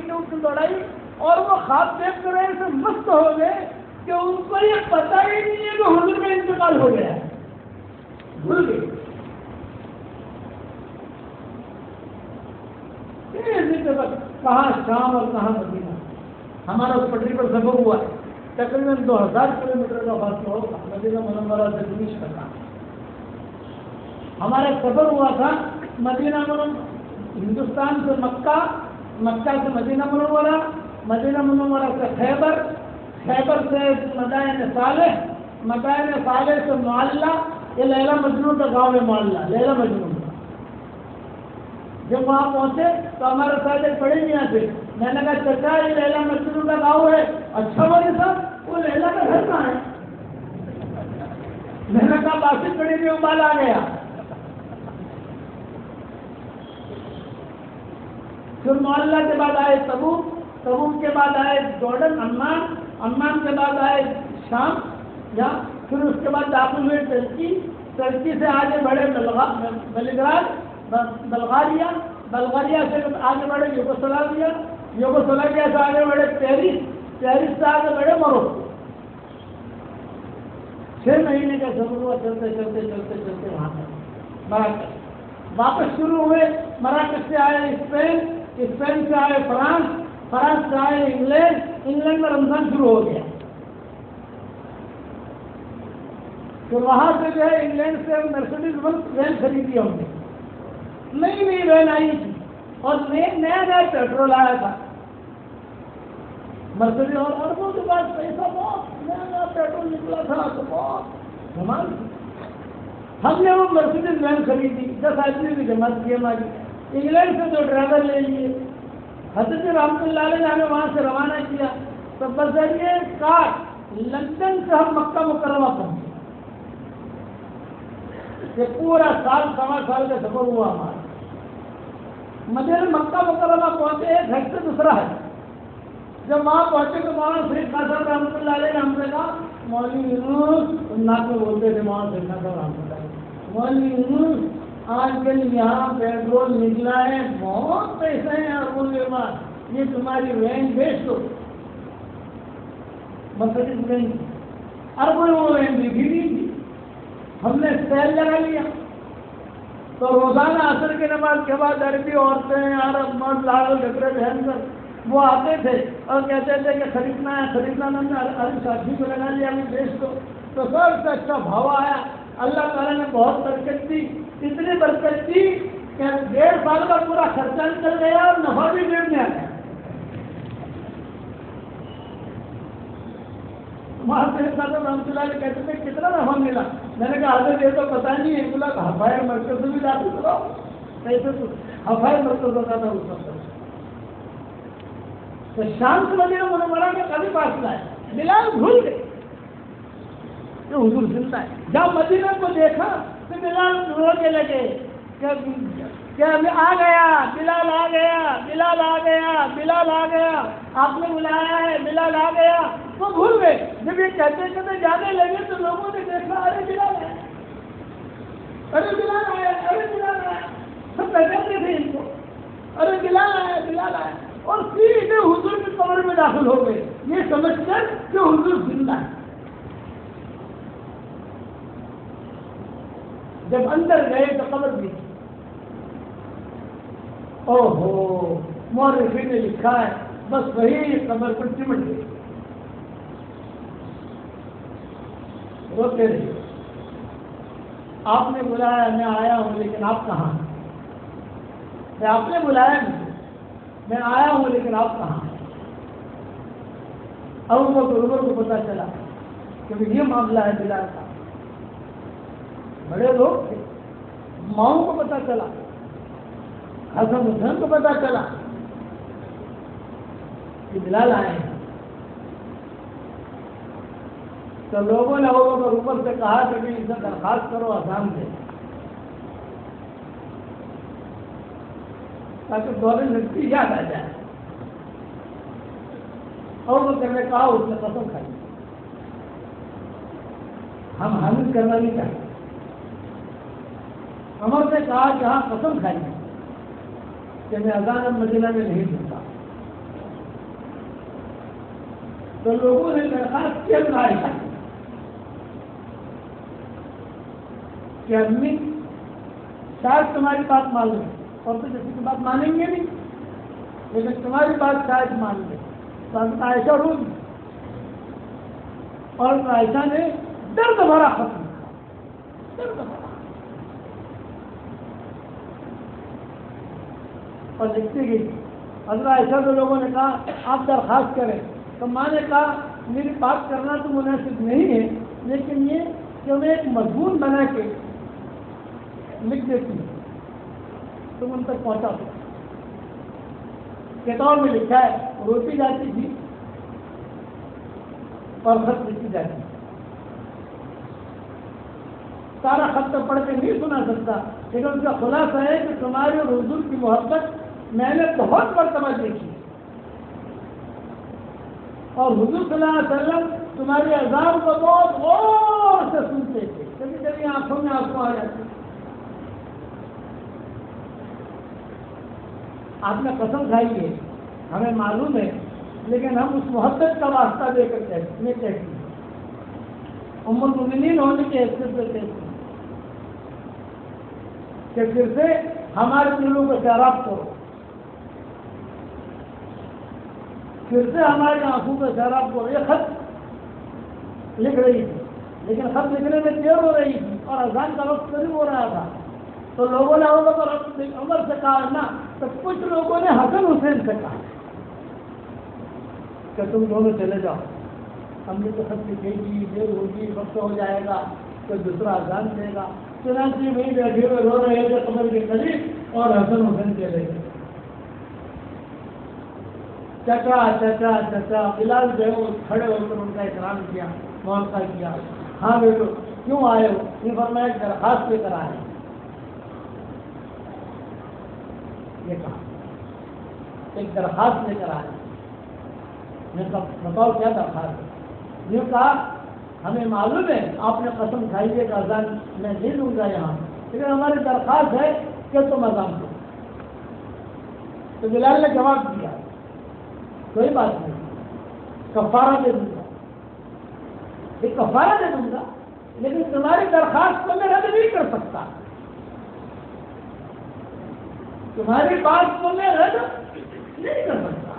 اور وہ خواب دیکھ کر ایسے مست ہو گئے کہ ان کو یہ پتہ ہی نہیں ہے کہ حضور کا انتقال ہو گیا ہے، بھول گئے۔ کہاں شام اور کہاں مدینہ، ہمارا اس پٹری پر سفر ہوا ہے، تقریباً 2000 کلومیٹر کا فاصلہ ہوگا مدینہ منورہ سے دمشق کا۔ ہمارا سفر ہوا تھا مدینہ ہندوستان سے مکہ، مکہ سے مدینہ منورہ، مدینہ منورہ سے خیبر، خیبر سے مدائن صالح، مدائن صالح سے معلّہ، یہ لیلا مجنون کا گاؤں ہے معلّہ، لیلا مجنون۔ جب وہاں پہنچے تو ہمارے ساتھ ایک پڑے میاں تھے، میں نے کہا چچا یہ لیلا مجنون کا گاؤں ہے؟ اچھا بھائی صاحب وہ لیلا کا گھر کہاں ہے؟ میں نے کہا باسط پڑی میں ابال آ گیا۔ پھر معلّہ کے بعد آئے تبوک، تبوک کے بعد آئے جارڈن، عمان، عمان کے بعد آئے شام، یا پھر اس کے بعد داخل ہوئے ترکی، ترکی سے آگے بڑھے بلگراد، بلغاریہ، بلغاریہ سے آگے بڑھے یوگوسلاویا، یوگوسلاویا سے آگے بڑھے پیرس، پیرس سے آگے بڑھے موروکو۔ 6 مہینے کا سفر ہوا، چلتے چلتے چلتے چلتے وہاں تک مراکش، واپس شروع ہوئے، مراکش سے آئے اسپین، اسپین سے آئے فرانس، فرانس سے آئے انگلینڈ، انگلینڈ میں رمضان شروع ہو گیا۔ تو وہاں سے جو ہے انگلینڈ سے مرسیڈیز وین خریدی ہم نے، نئی نئی وین آئی تھی اور نیا نیا پیٹرول آیا تھا، مرسیڈیز اور اربوں کے پاس پیسہ، بہت نیا نیا پیٹرول نکلا تھا تو بہت دھمال تھی۔ ہم نے وہ مرسیڈیز وین خریدی، 10 آدمی کی جماعت کی ہماری، انگلینڈ سے 2 ڈرائیور لے لیے، حضرت رحمۃ اللہ علیہ نے ہمیں وہاں سے روانہ کیا، تو بذریعہ کار لندن سے ہم مکہ مکرمہ پہنچے۔ یہ پورا سال، سوا سال کا سفر ہوا ہمارا۔ مدینہ مکہ مکرمہ پہنچے، ایک گھر سے دوسرا ہے۔ جب وہاں پہنچے تو مولانا شریف خان صاحب رحمۃ اللہ علیہ نے ہم سے کہا مولوی یونس، ناک میں بولتے تھے مولانا شریف خان صاحب رحمۃ اللہ علیہ، مولوی یونس آج کل یہاں پیٹرول نکلا ہے، بہت پیسے ہیں اربوں کے پاس، یہ تمہاری وین بیچ دو، مرسیڈیز وین، اربوں میں وہ وین بکی نہیں تھی، ہم نے سیل لگا لیا۔ تو روزانہ عصر کی نماز کے بعد عربی عورتیں، عرب مرد لاڑو جھگڑے پہن کر وہ آتے تھے اور کہتے تھے کہ خریدنا ہے، خریدنا نہیں، عربی ساتھی کو لگا لیا، ہمیں بیچ دو۔ تو سب سے اچھا بھاؤ آیا، اللہ تعالیٰ نے بہت برکت دی، اتنی برکت دی کہ 1.5 سال کا پورا خرچہ نکل گیا اور نفع بھی جیب میں آ گیا۔ وہاں سے رحمۃ اللہ علیہ کہتے تھے کتنا نفع ملا؟ میں نے کہا حضرت یہ تو پتہ نہیں ہے، بولا ہفائے مرکز سے بھی داخل کرو، کیسے تو ہفائے مرکز ہوتا تھا اس وقت۔ تو شام سے مدینہ منورہ میں کبھی فاصلہ ہے، بلال بھول گئے کہ حضور زندہ ہے. جب مدینہ کو دیکھا تو بلال رونے لگے کہ آ گیا بلال، آ گیا بلال، آ گیا بلال، آ گیا، آپ نے بلایا ہے، بلال آ گیا. وہ بھول گئے. جب یہ کہتے کہتے جانے لگے تو لوگوں نے دیکھا ارے بلال ہے، ارے بلال آیا، ارے بلال آیا. سب پہچانتے تھے ان کو، ارے بلال آیا بلال آیا، اور سیدھے حضور کی قبر میں داخل ہو گئے یہ سمجھ کر کہ حضور زندہ ہے. جب اندر گئے تو قبر بھی، او ہو، مورخین نے لکھا ہے بس وہی قبر پر چمٹ گئی، روتے رہے. آپ نے بلایا میں آیا ہوں لیکن آپ کہاں ہیں؟ آپ نے بلایا مجھے، میں آیا ہوں لیکن آپ کہاں ہیں؟ ابو بکر عمر کو پتا چلا کہ یہ معاملہ ہے بلال کا. بڑے لوگ تھے، ماؤں کو پتا چلا، حسن حسین کو پتا چلا کہ بلال آئے ہیں. تو لوگوں نے ابو بکر عمر سے کہا کہ اسے درخواست کرو اذان دے تاکہ دورے لڑکی یاد آ جائے. اور وہ نے کہا اس نے قسم کھائی، ہم حامل کرنا نہیں چاہتے. عمر نے کہا کہ ہاں قسم کھائی کہ میں اذان مدینہ میں نہیں سنتا. تو لوگوں نے درخواست کیا عائشہ کہ امی شاید تمہاری بات معلوم ہے، اور تو کسی کی بات مانیں گے نہیں، لیکن تمہاری بات شاید مان لے. تو حضرت عائشہ روز، اور عائشہ نے درد بھرا خط لکھا، درد بھرا، اور لکھتی گئی. حضرت عائشہ کو لوگوں نے کہا آپ درخواست کریں، تو ماں نے کہا میری بات کرنا تو مناسب نہیں ہے، لیکن یہ کہ میں ایک مضمون بنا کے لکھ دیتی ہوں تم ان تک پہنچا دو. کتاب میں لکھا ہے روٹی جاتی تھی اور خط لکھی جاتی تھی. سارا خط تو پڑھ کے نہیں سنا سکتا، لیکن اس کا خلاصہ ہے کہ تمہاری اور حضور کی محبت میں نے بہت مرتبہ دیکھی، اور حضور صلی اللہ علیہ وسلم تمہاری اذان کو بہت غور سے سنتے تھے، کبھی کبھی آنکھوں میں آنسو آ جاتے. آپ نے قسم کھائی ہے، ہمیں معلوم ہے، لیکن ہم اس محبت کا واسطہ دے کر کہتے ہیں ام المؤمنین ہونے کی حیثیت سے کہتے ہیں کہ پھر سے ہمارے دلوں کو سیراب کرو، پھر سے ہمارے آنکھوں کو سیراب کرو. یہ خط لکھ رہی تھی، لیکن خط لکھنے میں دیر ہو رہی تھی اور اذان کا وقت قریب ہو رہا تھا. تو لوگوں نے عمر سے کہا نا، تو کچھ لوگوں نے حسن حسین سے کہا کہ تم دونوں چلے جاؤ، ہم نے تو خط لکھے گی، دیر ہوگی، وقت ہو جائے گا، کوئی دوسرا اذان دے گا. چنانچہ وہی بیٹھے ہوئے رو رہے تھے قبر کے قریب، اور حسن حسین چلے گئے. چچا چچا چچا بلال جو ہے وہ کھڑے ہو کر ان کا احترام کیا، معاملہ کیا. ہاں بیٹو کیوں آئے ہو؟ یہ فرمایا ایک درخواست لے کر آئے. یہ کہا ایک درخواست لے کر آئے. میں بتاؤ کیا درخواست ہے؟ یہ کہا ہمیں معلوم ہے آپ نے قسم کھائی ہے کہ اذان میں لے لوں گا یہاں، لیکن ہماری درخواست ہے کہ تم اذان دو. تو بلال نے جواب دیا کوئی بات نہیں، کفارہ دے دوں گا، ایک کفارہ دے دوں گا، لیکن تمہاری درخواست کو میں رد نہیں کر سکتا، تمہاری بات کو میں رد نہیں کر سکتا.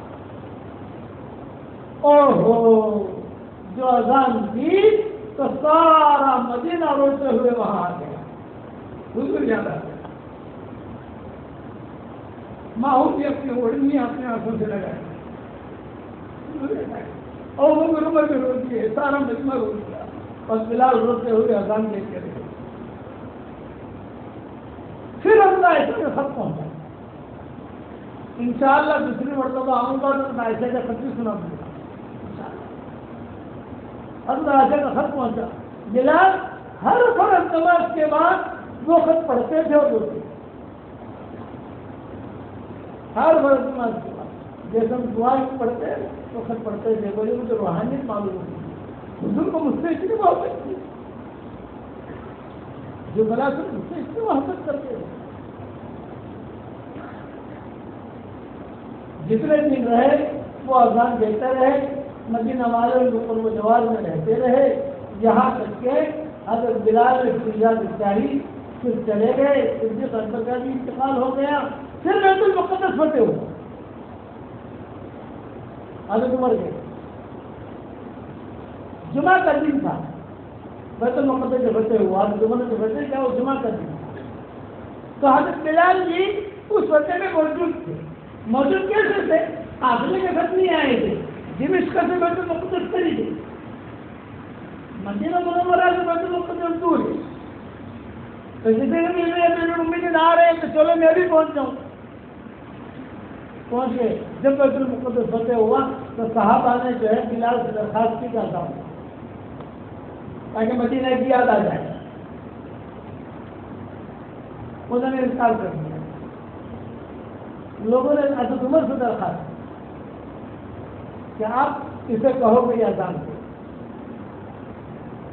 اوہو، جو اذان دی تو سارا مدینہ روتے ہوئے وہاں آ گیا. حضور یاد آ گیا. ماحول بھی اپنی اوڑھنی اپنے آنکھوں سے لگائے، اور وہ عمر میں روتی ہے، سارا مجمع رو گیا، اور بلال روتے ہوئے اذان دے کے رہے. پھر اللہ ایسے میں خط پہنچا. انشاءاللہ دوسری مرتبہ آؤں گا تو میں ایسے کا خط بھی سنا دوں گا. اللہ ایسے کا خط پہنچا. بلال ہر فرض نماز کے بعد وہ خط پڑھتے تھے اور روتے تھے، ہر فرض نماز کے بعد جیسے ہم دعا پڑھتے ہیں وہ خط پڑھتے تھے، بولے مجھے روحانیت معلوم ہوتی، حضور کو مجھ سے اتنی محبت تھی، جو بلا سے مجھ سے اتنی محبت کرتے ہیں۔ جتنے دن رہے وہ اذان دیتے رہے، مدینہ والے اوپر وہ جوار میں رہتے رہے، یہاں تک کہ حضرت بلال چاہی پھر چلے گئے، صدیق اکبر کا بھی انتقال ہو گیا، پھر بیت المقدس فتح ہوا، حضرت عمر گئے، جمعہ کا دن تھا، بیت المقدس جو فتح ہوا، حضرت عمر نے فتح کیا، وہ جمعہ کا دن تھا، تو حضرت بلال جی اس فتح میں موجود تھے۔ موجود کیسے تھے؟ قافلے کے ساتھ نہیں آئے تھے، دمشق سے بیت المقدس قریب ہے، مدینہ منورہ سے بیت المقدس دور ہے، تو جتنے بھی میرے امیدیں آ رہے ہیں تو چلو میں بھی پہنچ جاؤں، پہنچ گئے۔ جب بیت المقدس فتح ہوا تو صحابہ نے جو ہے بلال سے درخواست کی کرتا ہوں تاکہ مدینہ کی یاد آ جائے، انہوں نے انکار کر دیا۔ لوگوں نے حضرت عمر سے درخواست کہ آپ اسے کہو کہ یہ اذان دے،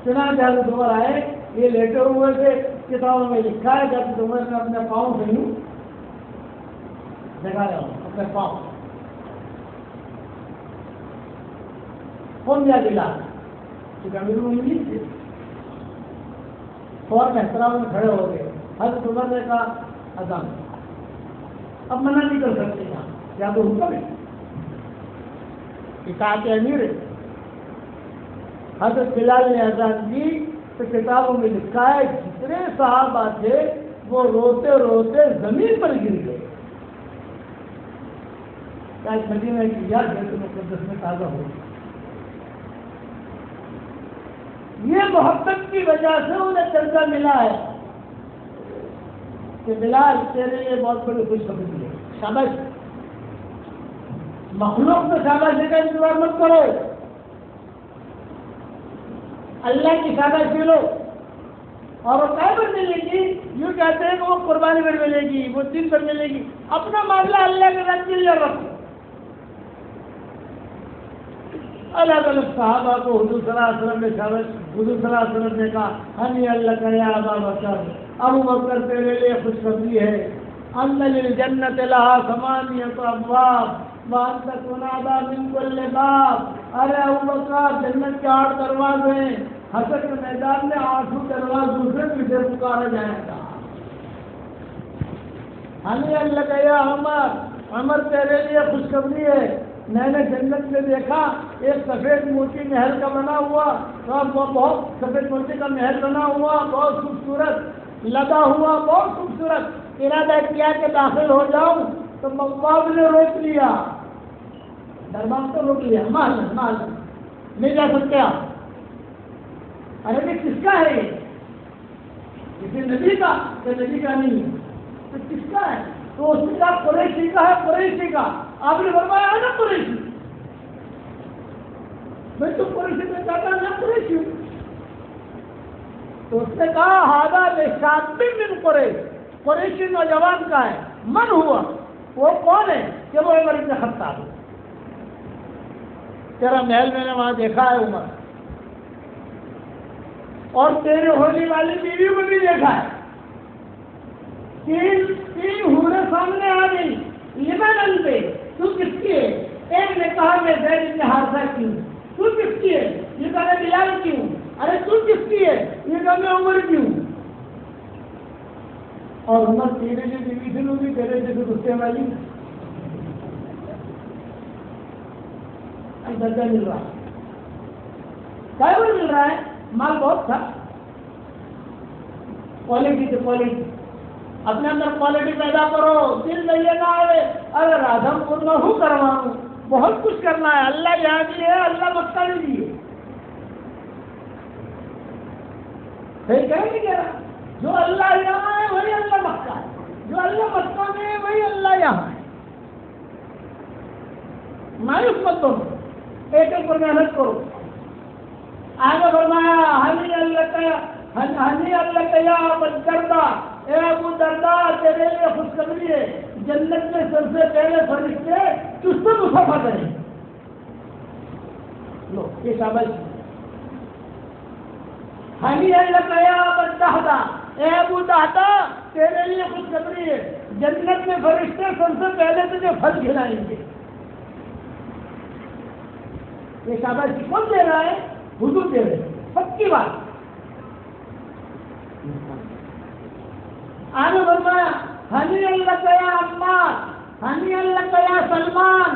چنانچہ حضرت عمر آئے، یہ لیٹے ہوئے تھے، کتابوں میں لکھا ہے کہ حضرت عمر نے اپنے پاؤں سے یوں جگایا اپنے پاؤں، کون دیا بلال کیونکہ امیر المومنین تھے، فوراً احترام میں کھڑے ہو گئے۔ حضرت عمر نے کہا اذان دے، اب منع نہیں کر سکتے یہاں، یا تو حکم ہے، اطاعت امیر ہے۔ حضرت بلال نے اذان دی تو کتابوں میں لکھا ہے جتنے صحابہ تھے وہ روتے روتے زمین پر گر گئے، آج مدینہ کی یاد بیت المقدس میں تازہ ہو گئی۔ یہ محبت کی وجہ سے انہیں درجہ ملا ہے کہ بلال تیرے لیے بہت بڑی خوشخبری ہے، شاباش، مخلوق سے شاباشی کا انتظار مت کرو، اللہ کی شاباشی لو، اور وہ کہاں پر ملے گی؟ یوں کہتے ہیں کہ وہ قربانی پر ملے گی، وہ دن پر ملے گی، اپنا معاملہ اللہ کے ساتھ مل رکھو۔ الگ الگ صحابہ کو حضور صلی اللہ علیہ وسلم نے شاباش، حضور صلی اللہ علیہ وسلم نے کہا ہنی اللہ کا یا ابا بکر، ابو بکر تیرے لیے خوشخبری ہے، ان للجنت لہا ثمانیۃ ابواب وانت تنادی من کل باب، ارے ابو بکر جنت کے 8 دروازے ہیں، حشر کے میدان میں 8 دروازوں سے تجھے پکارا جائے گا۔ ہنی اللہ کا یا عمر، عمر تیرے لیے خوشخبری ہے، میں نے جنت میں دیکھا ایک سفید موتی محل کا بنا ہوا، بہت سفید موتی کا محل بنا ہوا، بہت خوبصورت لگا ہوا، بہت خوبصورت، ارادہ کیا کہ داخل ہو جاؤں تو باب نے روک لیا، دربار کو روک لیا، مال نہیں جا سکتے آپ۔ ارے یہ کس کا ہے؟ یہ کسی نبی کا کہ نبی کا نہیں ہے، تو کس کا ہے؟ تو اس نے کہا قریشی کا ہے، قریشی کا۔ آپ نے فرمایا ہے نا قریشی، میں تو قریشی میں کہتا نا قریشی ہوں، تو اس نے کہا ہاذا لشاب من قریش، قریشی نوجوان کا ہے، من ہوا، وہ کون ہے؟ کہ وہ عمر بن خطاب ہے، تیرا محل میں نے وہاں دیکھا ہے عمر، اور تیرے ہونے والی بیوی کو بھی دیکھا ہے، تین حوریں سامنے آ گئی، لمن انتے، تو کس کی ہے؟ ایک نے کہا میں زید بن حارثہ کی ہوں، تو کس کی ہے؟ یہ کہا میں بلال کی ہوں، ارے تو کس کی ہے؟ یہ کہا میں عمر کی ہوں، اور عمر تیرے جو بیوی تھی وہ بھی تیرے جیسے غصے والی درجہ مل رہا ہے، کیا مل رہا ہے؟ مال بہت تھا، کوالٹی سے کوالٹی، اپنے اندر کوالٹی پیدا کرو، دل میں یہ نہ آئے ارے راجم پور میں ہوں کرواؤں، بہت کچھ کرنا ہے، اللہ یہاں بھی ہے، اللہ مکہ بھی دی ہے، صحیح کہیں نہیں کہہ رہا، جو اللہ یہاں ہے وہی اللہ مکہ ہے، جو اللہ مکہ میں ہے وہی اللہ یہاں ہے، مایوس مت کرو، ایک ایک پر محنت کرو، آگے فرمایا ہنی اللہ یا ابو الدرداء، اے ابو درداء تیرے لیے خوشخبری ہے، جنت میں سب سے پہلے فرشتے تجھ سے مصافحہ کریں. لو یہ شاباش. ہنی اللہ یا ابو الدرداء، اے ابو درداء تیرے لیے خوشخبری ہے، جنت میں فرشتے سب سے پہلے تجھے پھل کھلائیں گے. یہ شاباشی کون دے رہا ہے؟ حضور دے رہے ہیں، پکی بات. آگے فرمایا ہنی اللہ یا عمار، ہنی اللہ یا سلمان،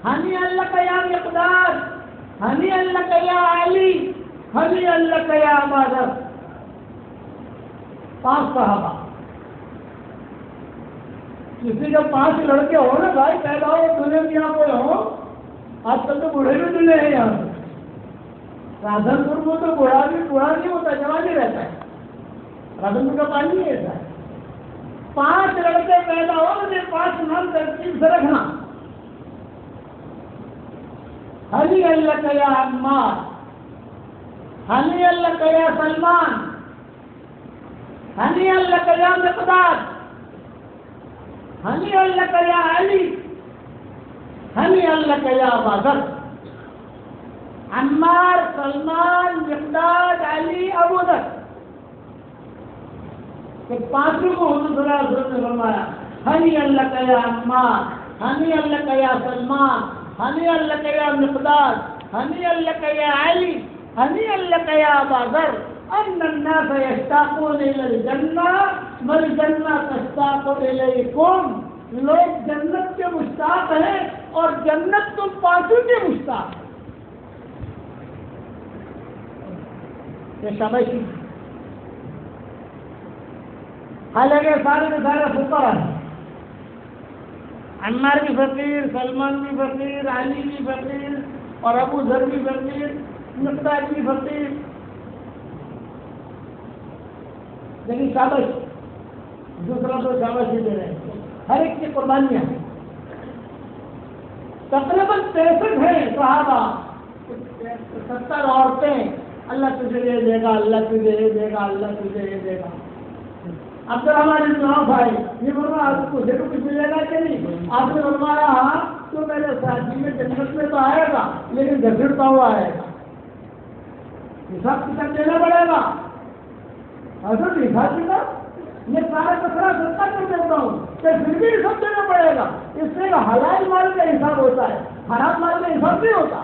ہنی اللہ یا مقداد، ہنی اللہ یا علی، ہنی اللہ یا ابوذر. 5 صحابہ. کسی کے 5 لڑکے ہو نا بھائی پیدا ہو دلہے میں یہاں کوئی ہو. آج کل تو بوڑھے بھی دلہے ہیں یہاں سے. رادھنپور میں تو بوڑھا نہیں ہوتا، جوان ہی رہتا ہے. رادھنپور کا پانی نہیں ایسا ہے. 5 لڑکے پیدا ہو تو 5 نام ترتیب سے رکھنا. ہنی اللہ یا عمار، ہنی اللہ یا سلمان، ہنی اللہ یا مقداد، ہنی اللہ یا علی، ہنی اللہ یا ابوذر. عمار، سلمان، مقداد، علی، ابوذر. کہ 5 کو حضور صلی اللہ علیہ وسلم نے فرمایا ہنی اللہ یا عمار، ہنی اللہ یا سلمان، ہنی اللہ یا مقداد، ہنی اللہ یا علی، ہنی اللہ یا ابوذر. ان الناس یشتاقون الی الجنہ والجنہ تشتاق الیکم. لوگ جنت کے مشتاق ہیں اور جنت تم 5 کے مشتاق. یہ شاباشی. حالانکہ سارے کے سارے فقراء ہیں. عمار بھی فقیر، سلمان بھی فقیر، علی بھی فقیر اور ابوذر بھی فقیر، مقداد بھی فقیر. لیکن شاباش دوسرا تو شاباشی دے رہے ہیں. ہر ایک کی قربانیاں ہیں. تقریباً 63 ہیں صحابہ، 70 عورتیں. اللہ تجھے یہ دے گا، اللہ تجھے یہ دے گا، اللہ تجھے یہ دے گا. اب تو ہمارے چناؤ بھائی یہ بولنا آپ کو مجھے تو کچھ ملے گا کہ نہیں. آپ نے فرمایا ہاں تو میرے ساتھی میں جنت میں تو آئے گا لیکن گھسڑتا ہوا آئے گا. حساب کتاب دینا پڑے گا. حضرت حساب کتاب میں سارا کچرا سستا کر دیتا ہوں کہ پھر بھی حساب دینا پڑے گا. اس سے حلال مال کا حساب ہوتا ہے، حرام مال کا حساب نہیں ہوتا.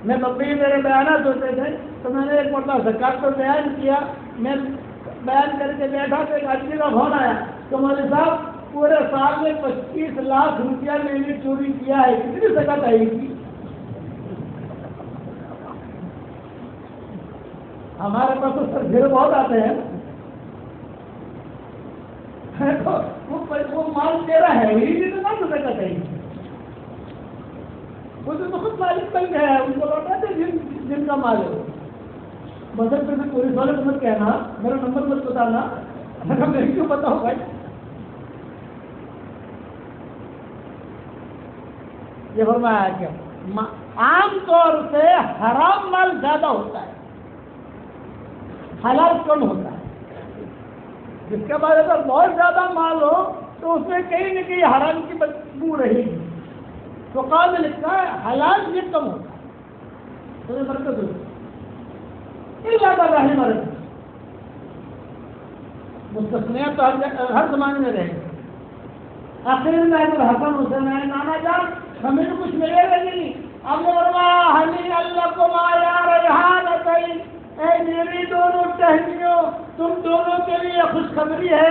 میں بکری میرے بیانات ہوتے تھے تو میں نے ایک مرتبہ زکات کو بیان کیا. میں بیان کر کے بیٹھا تو ایک آدمی کا فون آیا کہ مولوی صاحب پورے سال میں 25 لاکھ روپیہ میں نے چوری کیا ہے، کتنی زکات آئے گی؟ ہمارے پاس تو سر گھر بہت آتے ہیں. وہ مال تیرا ہے ہی نہیں تو کہاں سے زکات آئے گی؟ وہ تو خود مالک بن گیا ہے، ان کو لوٹاتے جن کا مال ہے. مطلب پھر پولیس والے کو مت کہنا، میرا نمبر مت بتانا، میں کیوں بتاؤں بھائی. یہ فرمایا کیا عام طور سے حرام مال زیادہ ہوتا ہے، حلال کم ہوتا ہے. جس کے بعد اگر بہت زیادہ مال ہو تو اس میں کہیں نہ کہیں حرام کی بدبو رہے گی. تو قال میں لکھا ہے حلال یہ کم ہوتا ہے. تو برکت ہوتی ہے زیادہ رہنے والے مستثنیات تو ہر زمانے میں رہے گی. آخر میں اگر حسن حسین ہے نانا جان ہمیں تو کچھ ملے گا نہیں. اب نے فرمایا ہنی اللہ کو مایا ریحان اتئی، اے میری دونوں ٹہنیوں تم دونوں کے لیے خوشخبری ہے،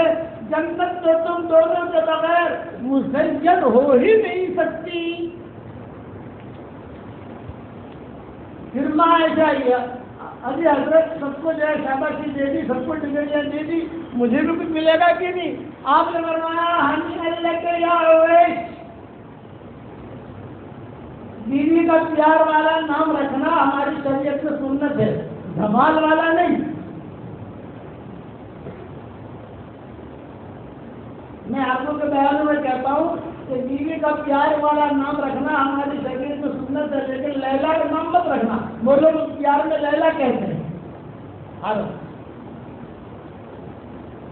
جنت تو تم دونوں کے بغیر مزین ہو ہی نہیں سکتی. پھر ماں ایسا ہی ابھی حضرت سب کو جو ہے شاباشی دے دی، سب کو ڈگریاں دے دی، مجھے بھی کچھ ملے گا کہ نہیں؟ آپ نے فرمایا ہنی اللہ کے یا اویس، بیوی کا پیار والا نام رکھنا ہماری شریعت میں سنت ہے، دھمال والا نہیں. میں آپ کو بیان میں کہتا ہوں کہ بیوی کا پیار والا نام رکھنا ہماری شریعت میں سنت ہے، لیکن لیلا کا نام مت رکھنا. وہ لوگ پیار میں لیلا کہتے ہیں.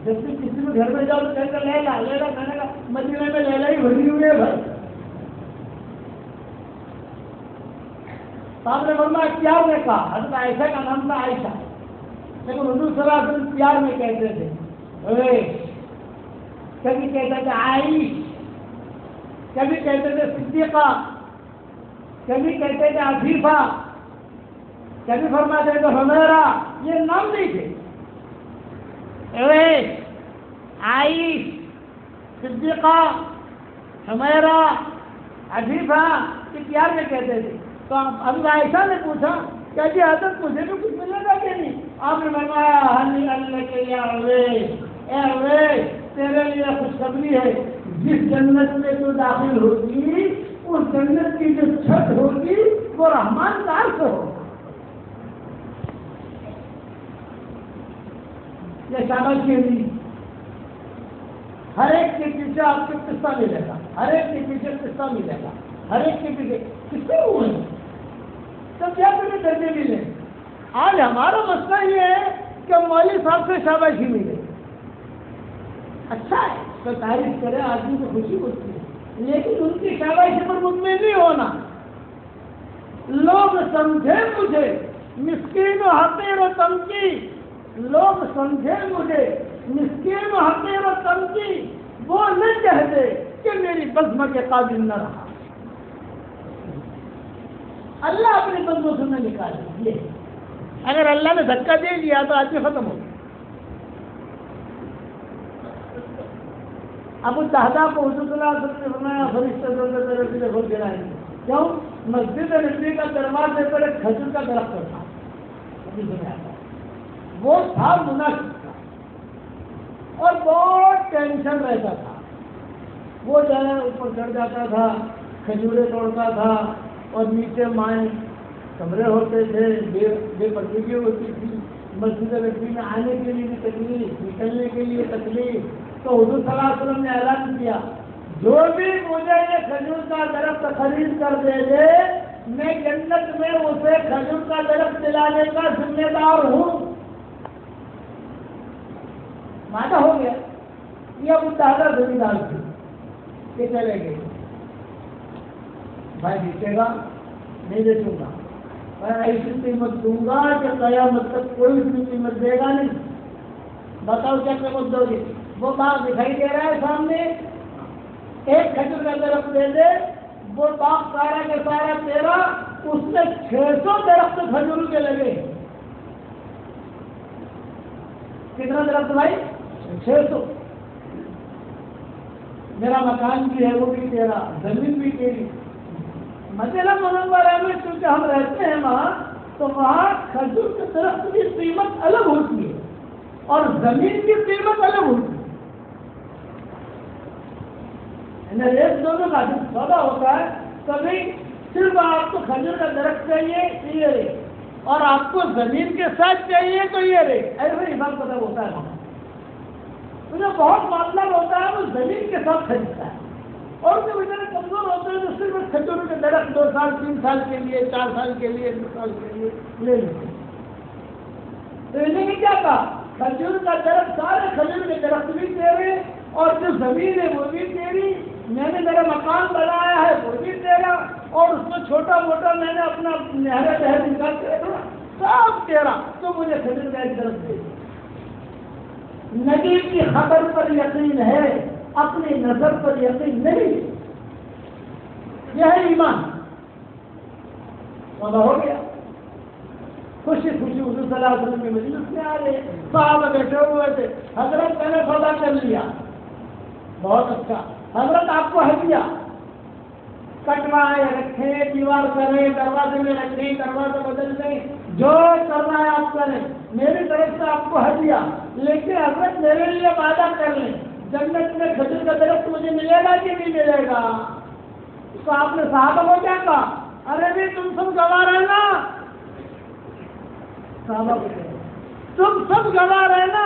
جب بھی کسی بھی گھر میں جاؤ تو کہتے ہیں لیلا لیلا، کہنے کا مدینے میں لیلا ہی بھری ہوئی ہے بھائی. آپ نے فرمایا پیار میں کہا، حضرت عائشہ کا نام تھا عائشہ، لیکن حضور صلی اللہ علیہ وسلم پیار میں کہتے تھے. کبھی کہتے تھے عائش، کبھی کہتے تھے صدیقہ، کبھی کہتے تھے عفیفہ، کبھی فرماتے تھے حمیرہ. یہ نام نہیں تھے. عائش، صدیقہ، حمیرہ، عفیفہ، یہ پیار میں کہتے تھے. تو ابو عائشہ نے پوچھا کیا جی حضرت مجھے بھی کچھ ملے گا کہ نہیں؟ آپ نے فرمایا ہنی اللہ کے یا اویس، اے اویس تیرے لیے خوشخبری ہے، جس جنت میں تو داخل ہوگی اس جنت کی جو چھت ہوگی وہ رحمان کا عرش ہوگا. یہ شاباش کے لیے ہر ایک کے پیچھے آپ کو قصہ ملے گا، ہر ایک کے پیچھے قصہ ملے گا، ہر ایک کے پیچھے کسے ہوئے تو کیا تمہیں درجے ملے. آج ہمارا مسئلہ یہ ہے کہ مولوی صاحب سے شاباشی ملے. اچھا ہے تو تعریف کرے، آدمی کو خوشی ہوتی ہے، لیکن ان کی شاباشی پر مطمئن نہیں ہونا. لوگ سمجھے مجھے مسکین و حقیر و تمکی، لوگ سمجھے مجھے مسکین و حقیر و تمکی، وہ نہ کہتے کہ میری بزم کے قابل نہ رہا. اللہ اپنے بندوں سے نہ نکالے. اگر اللہ نے دھکا دے دیا تو آدمی ختم ہو گیا. ابو الدہدہ کو حضور صلی اللہ علیہ وسلم نے فرمایا فرشتے سے کھول گرائیں گے. کیوں؟ مسجد نبی کا دروازے پر ایک کھجور کا درخت تھا، وہ تھا منافق تھا اور بہت ٹینشن رہتا تھا. وہ جو ہے اوپر چڑھ جاتا تھا، کھجورے توڑتا تھا اور نیچے مائیں کمرے ہوتے تھے، بے پردگی ہوتی تھی. مسجد نبی میں آنے کے لیے بھی تکلیف، نکلنے کے لیے تکلیف. تو حضور صلی اللہ علیہ وسلم نے اعلان کیا جو بھی مجھے یہ کھجور کا درخت خرید کر دے دے میں جنت میں اسے کھجور کا درخت دلانے کا ذمہ دار ہوں. مانا ہو گیا. یہ ابو الدہدہ ذمہ دار تھے. یہ چلے گئے. بھائی بیچے گا نہیں بیچوں گا، میں ایسی قیمت دوں گا کہ قیامت تک کوئی بھی قیمت دے گا نہیں. بتاؤ کیا قیمت دو گی؟ وہ باغ دکھائی دے رہا ہے سامنے، ایک کھجور کا درخت دے دے، وہ باغ سارا کے سارا تیرا، اس میں 600 درخت کھجور کے لگے. کتنا درخت بھائی؟ 600. میرا مکان بھی ہے وہ بھی تیرا، زمین بھی تیری. مدینہ منورہ میں چونکہ ہم رہتے ہیں وہاں، تو وہاں کھجور کے درخت کی قیمت الگ ہوتی ہے اور زمین کی قیمت الگ ہوتی ہے. ایک دونوں کا سودا ہوتا ہے. کبھی صرف آپ کو کھجور کا درخت چاہیے یہ ریٹ، اور آپ کو زمین کے ساتھ چاہیے تو یہ ریٹ. ایسا حساب کتاب ہوتا ہے وہاں. تو جو بہت مطلب ہوتا ہے وہ زمین کے ساتھ خریدتا ہے، اور جو بیچارے کمزور ہوتے ہیں تو صرف کھجور کے درخت 2 سال 3 سال کے لیے، 4 سال کے لیے، 2 سال کے لیے لے لیتے. تو انہیں نے کیا کہا؟ کھجور کا درخت، سارے کھجور کے درخت بھی تیرے اور جو زمین ہے وہ بھی تیری. میں نے میرا مکان بنایا ہے وہ بھی تیرا، اور اس میں چھوٹا موٹا میں نے اپنا نہر بہر نکال کے رکھا، سب تیرا. تو مجھے کھجور کا ایک درخت دے. نبی کی خبر پر یقین ہے، اپنی نظر پر یقین نہیں. یہ ہے ایمان. سودا ہو گیا. خوشی خوشی حضور صلی اللہ علیہ وسلم کی مجلس میں آ گئے. صحابہ بیٹھے ہوئے تھے. حضرت میں نے سودا کر لیا. بہت اچھا. حضرت آپ کو ہدیہ کٹوائے رکھیں، دیوار کریں، دروازے میں رکھیں، دروازے بدل دیں، جو کرنا ہے آپ کریں، میری طرف سے آپ کو ہدیہ. لیکن حضرت میرے لیے وعدہ کر لیں جنت میں کھجور کا درخت مجھے ملے گا کہ نہیں ملے گا. تو آپ نے صحابہ کو کیا کہا؟ ارے بھی تم سب گواہ رہنا. صحابہ کو تم سب گواہ رہنا،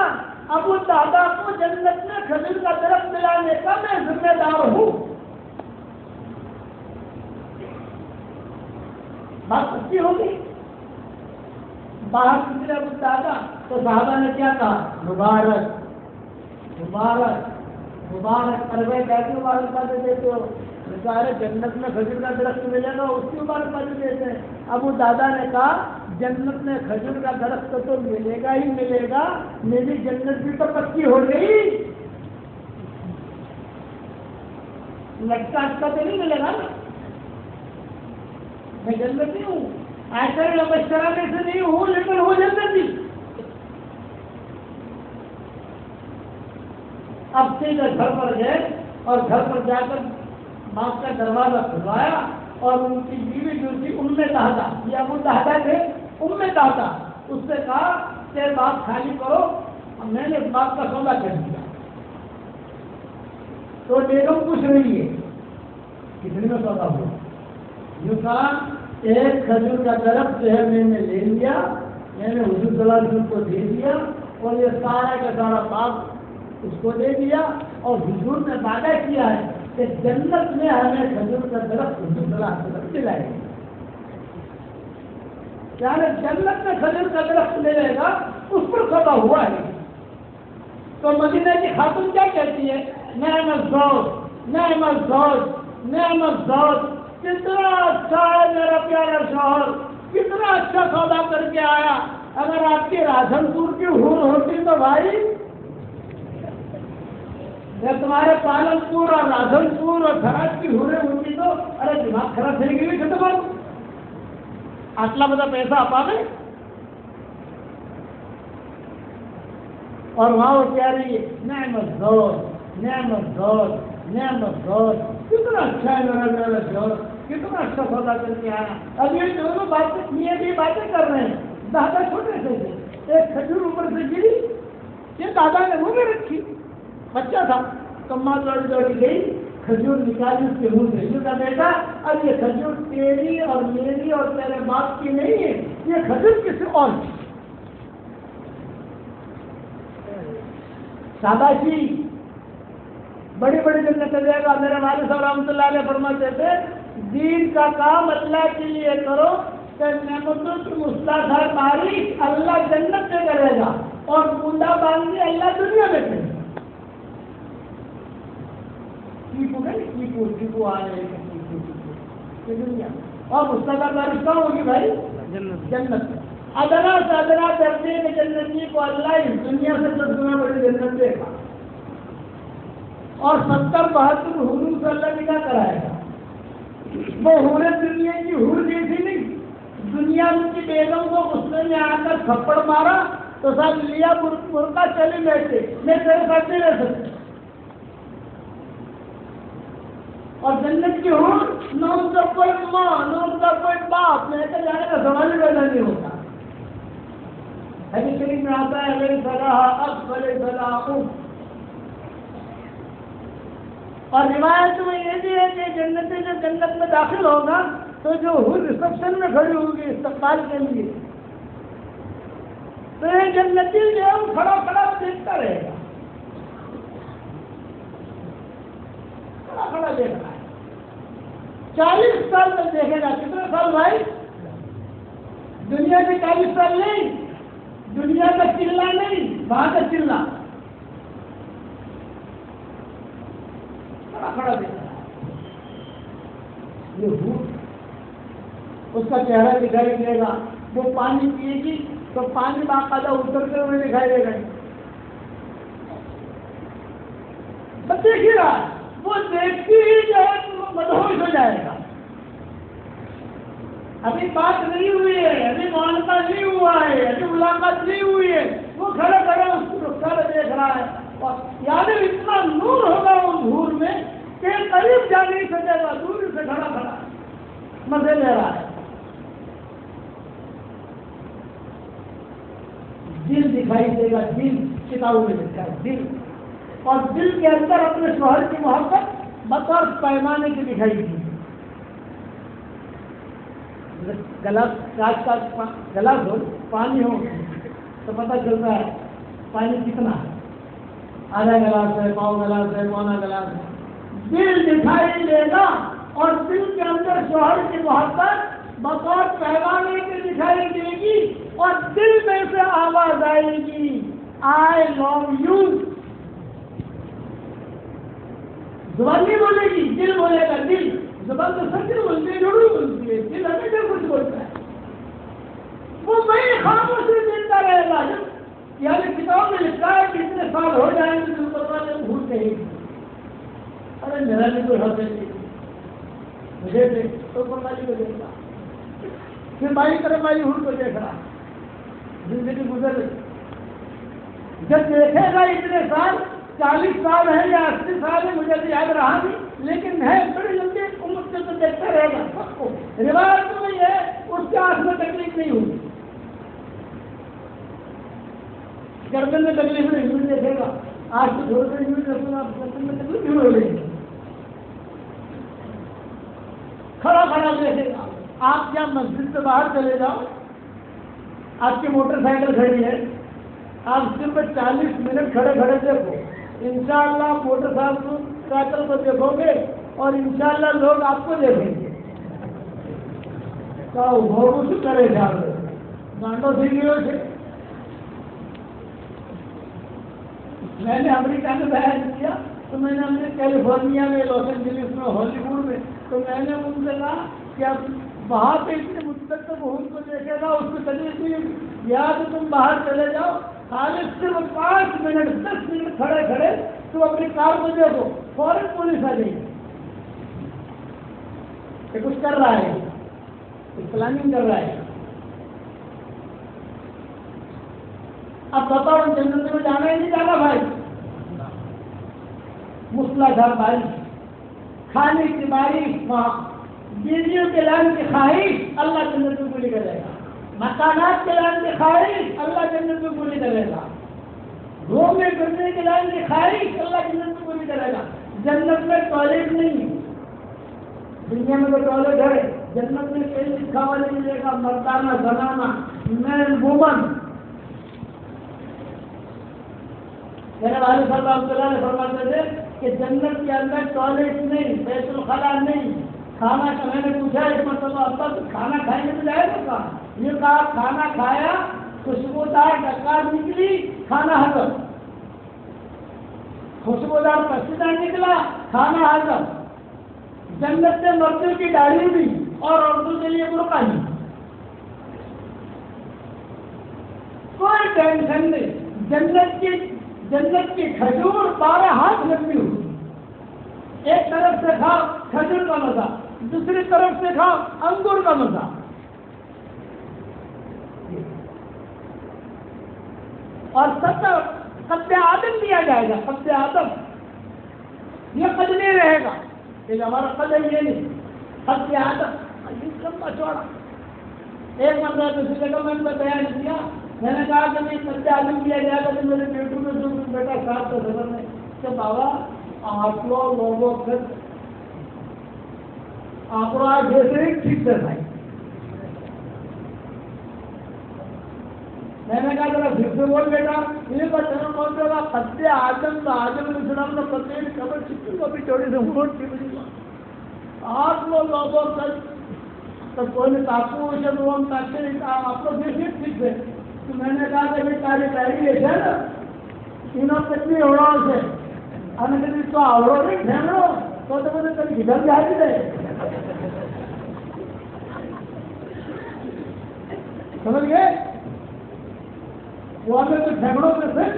ابو الدہدہ کو جنت میں کھجور کا درخت دلانے کا میں ذمہ دار ہوں. بات سچی ہوگی. باہر کسی نے کچھ ڈالا تو صحابہ نے کیا کہا؟ مبارک مبارک مبارک. ارے کیسی مبارکبادی دیتے ہو؟ سارے جنت میں کھجور کا درخت ملے گا اس کی مبارکبادی دیتے ہیں. ابو دادا نے کہا جنت میں کھجور کا درخت تو ملے گا ہی ملے گا, میری جنت بھی تو پکی ہو گئی, لٹکا اٹکا تو نہیں ملے گا نا, میں جنتی ہوں. ایسا بشرانے سے نہیں ہوں لیکن ہو جنتی. اب سیدھے گھر پر گئے اور گھر پر جا کر باپ کا دروازہ کھلوایا اور ان کی بیوی جو تھی ام دہدا, یہ ابو دہدا تھے, ام دہدا, اس سے کہا کہ باپ خالی کرو, میں نے باپ کا سودا کر دیا. تو بیگم پوچھ رہی ہے کتنے میں سودا ہوا؟ یوں کہا ایک کھجور کا درخت جو ہے میں نے لے لیا, میں نے حضور صلی اللہ علیہ وسلم کو دے دیا اور یہ سارا کا سارا باغ اس کو دے دیا, اور حضور نے وعدہ کیا ہے کہ جنت میں ہمیں کھجور کا درخت حضور صلی اللہ علیہ وسلم دلائے گا. یعنی جنت میں کھجور کا درخت لے لے گا, اس پر سودا ہوا ہے. تو مدینہ کی خاتون کیا کہتی ہے؟ نعم الزوج نعم الزوج نعم الزوج, کتنا اچھا ہے میرا پیارا شوہر, کتنا اچھا سودا کر کے آیا. اگر آپ کی راجن پور کی حور ہوتی تو بھائی, جب تمہارے پالن پور اور راجن پور اور دھراج کی حوریں ہوتی تو ارے دماغ خراب تھے گی ختم ہو, آٹلا بڑا پیسہ آپ آ گئے. اور وہاں وہ کہہ رہی ہے نعم الزوج نعم الزوج نعم الزوج, کتنا اچھا ہے میرا شوہر, کتنا اچھا سودا کر کے آیا. اب یہ دونوں باتیں یہ باتیں کر رہے ہیں. دادا چھوٹے سے تھے, ایک کھجور اوپر سے گری, یہ دادا نے منہ میں رکھی, بچہ تھا, کما دوڑی دوڑی گئی, کھجور نکالی اس کے منہ سے. یہ کا بیٹا اب یہ کھجور تیری اور میری اور تیرے باپ کی نہیں ہے, یہ کھجور کسی اور کی. شاباشی, بڑی بڑی جنت دے گا. میرے والد صاحب رحمۃ اللہ علیہ فرماتے تھے دین کا کام اللہ کے لیے کرو کہ نعمتوں کی مستحق ماری اللہ جنت میں کرے گا, اور بوندہ باندھی اللہ دنیا میں کرے گا. چیپو آ رہے ہیں دنیا, اور مستقبل بارش کہاں ہوگی بھائی؟ جنت. ادنا سے ادنا درجے میں جنتی کو اللہ اس دنیا سے 10 گنا بڑی جنت دے گا, اور 70-72 حوروں سے اللہ نکاح کرائے گا. وہ حوریں دنیا کی حور جیسی نہیں, دنیا کی بیگم کو غصے میں آ کر تھپڑ مارا تو سب لیا مرغا چلے بیٹھے, میں تیرے ساتھ نہیں رہ سکتی. اور جنت کی حور نہ ان کا کوئی ماں نہ ان کا کوئی باپ, میں تو جانے کا سوال ہی پیدا نہیں ہوتا. حدیث شریف میں آتا ہے میری صلاح اب بڑے صلاح. اور روایت میں یہ بھی ہے کہ جنتی جو جنت میں داخل ہوگا تو جو حور ریسپشن میں کھڑی ہوگی استقبال کے لیے, تو یہ جنتی جو ہے وہ کھڑا کھڑا دیکھتا رہے گا, کھڑا کھڑا دیکھ رہا ہے. 40 سال تک دیکھے گا. کتنے سال بھائی؟ دنیا کے 40 سال نہیں, دنیا کا چلنا نہیں, وہاں کا چلنا. کھڑا دیکھ رہا ہے. یہ بھوک اس کا چہرہ دکھائی دے گا. وہ پانی پیے گی تو پانی باقاعدہ اترتے ہوئے دکھائی دے گا. بس دیکھ ہی رہا ہے, وہ دیکھتی ہی جو ہے مدہوش ہو جائے گا. ابھی بات نہیں ہوئی ہے, ابھی معاملہ نہیں ہوا ہے, ابھی ملاقات نہیں ہوئی ہے, وہ کھڑا کھڑا اس کو رخسار دیکھ رہا ہے. اور یعنی اتنا نور ہوگا اس دھور میں کہ قریب جا نہیں سکے گا, دور سے کھڑا کھڑا مزے لے رہا ہے. دل دکھائی دے گا, دل کتابوں میں لکھا ہے دل, اور دل کے اندر اپنے شوہر کی محبت بطور پیمانے کی دکھائی دی. گلاس کاچ کا گلاس ہو, پانی ہو تو پتہ چلتا ہے پانی کتنا ہے, آدھا گلاس ہے, پاؤ گلاس ہے, پونا گلاس ہے. دل دکھائی دے گا, اور دل کے اندر شوہر کی محبت بطور پیغانے کے دکھائی دے گی اور دل میں سے آواز آئے گی آئی لو یو. زبان نہیں بولے گی، دل بولے گا. دل زبان تو سب دل بولتی ہے، ضرور بولتی ہے، دل ہمیشہ کچھ بولتا ہے. وہ وہی خاموشی دیتا رہے گا. یعنی کتاب میں لکھا ہے کہ اتنے سال ہو جائیں گے دل کروا سے بھول گئی. ارے میرا بھی کوئی حد نہیں مجھے دے تو پروالی کو دیکھ رہا، پھر مائی طرح مائی ہوں کو دیکھ رہا. زندگی گزر رہی. جب دیکھے گا اتنے سال 40 سال ہے یا 80 سال ہے مجھے تو یاد رہا نہیں، لیکن ہے بڑی لمبی عمر سے تو دیکھتا رہے گا سب کو. روایت تو نہیں ہے اس کے ہاتھ میں تکلیف نہیں ہوگی، گردن میں تکلیف نہیں ہوئی دیکھے گا. آج تو چھوڑ کر گردن میں تکلیف نہیں ہو رہی ہے. کھڑا کھڑا دیکھے گا. آپ کیا مسجد سے باہر چلے جاؤ، آپ کی موٹر سائیکل کھڑی ہے، آپ صرف 40 منٹ کھڑے کھڑے دیکھو. انشاءاللہ موٹر سائیکل کو دیکھو گے اور انشاءاللہ لوگ آپ کو دیکھیں گے. کچھ کرے جا رہے گانڈوں سیڑھیوں سے. میں نے امریکہ میں بیان کیا تو میں نے اپنے کیلیفورنیا میں، لاس اینجلس میں، ہالی ووڈ میں، تو میں نے ان سے کہا کہ اب وہاں پہ اتنے مدت تک بہت کو دیکھے گا اس کو تکلیف نہیں ہوگی. یا تو تم باہر چلے جاؤ، خالص صرف 5 منٹ 10 منٹ کھڑے کھڑے تم اپنی کار کو دیکھو، فوراً پولیس آ جائے گی کہ کچھ کر رہا ہے، کچھ پلاننگ کر رہا ہے. اب بتاؤ جنت میں جانا ہی نہیں جانا بھائی. مسلح دھار بھائی، کھانے کی باری وہاں، بیویوں کے لائن کی خواہش اللہ جنت میں پوری کرے گا. مکانات کے لائن کی خواہش اللہ جنت میں پوری کرے گا. گھومنے پھرنے کے لائن کی خواہش اللہ جنت میں پوری کرے گا. جنت میں ٹوائلٹ نہیں، دنیا میں تو ٹوائلٹ ہے، جنت میں کئی لکھا ہوا نہیں ملے گا مردانہ زنانہ مین وومن. میرے والد صاحب رحمۃ اللہ نے فرماتے تھے کہ جنت کے اندر ٹوائلٹ نہیں، بیت الخلا نہیں. کھانا کا میں نے پوچھا ایک مرتبہ ابا تو کھانا کھانے میں جائے گا کہاں؟ یہ کہا کھانا کھایا، خوشبودار ڈکار نکلی، کھانا حضم. خوشبودار پسینہ نکلا، کھانا حضم. جنت سے مردوں کی داڑھی بھی اور عورتوں کے لیے برقع نہیں. کوئی ٹینشن نہیں. جنت کی کھجور 12 ہاتھ لمبی ہوئی. ایک طرف سے کھاؤ کھجور کا مزہ، دوسری طرف سے کھاؤ انگور کا مزہ. اور قد آدم دیا جائے گا. قد آدم یہ قد نہیں رہے گا، یہ ہمارا قد ہے یہ نہیں. قد آدم لمبا چوڑا. ایک مرتبہ دوسری جگہ میں نے بیان کیا، میں نے کہا کہ میں قد آدم دیا جائے گا تو میرے بیٹوں میں جو بیٹا صاحب کا خبر ہے کہ بابا آپ لوگوں سے آپ جیسے ہی ٹھیک سے بھائی. میں نے کہا ذرا پھر سے بول بیٹا، یہ بچوں کون سے ہوگا؟ قد آدم تو آدم علیہ السلام نے پتہ خبر چھپی کو بھی چوڑی سے موٹ کی بجی آپ لوگوں تو کوئی نے تاکو سے لوگ تاکے آپ کو دیکھیے ٹھیک سے. تو میں نے کہا کہ تاری ڈائری ہے نا تینوں کتنی اوڑوں سے ان تو اوڑوں نہیں ڈھیرو تو مجھے کبھی ادھر بھی آئی ہے. سمجھ گئے؟ وہ ہمیں تو جھگڑوں میں سے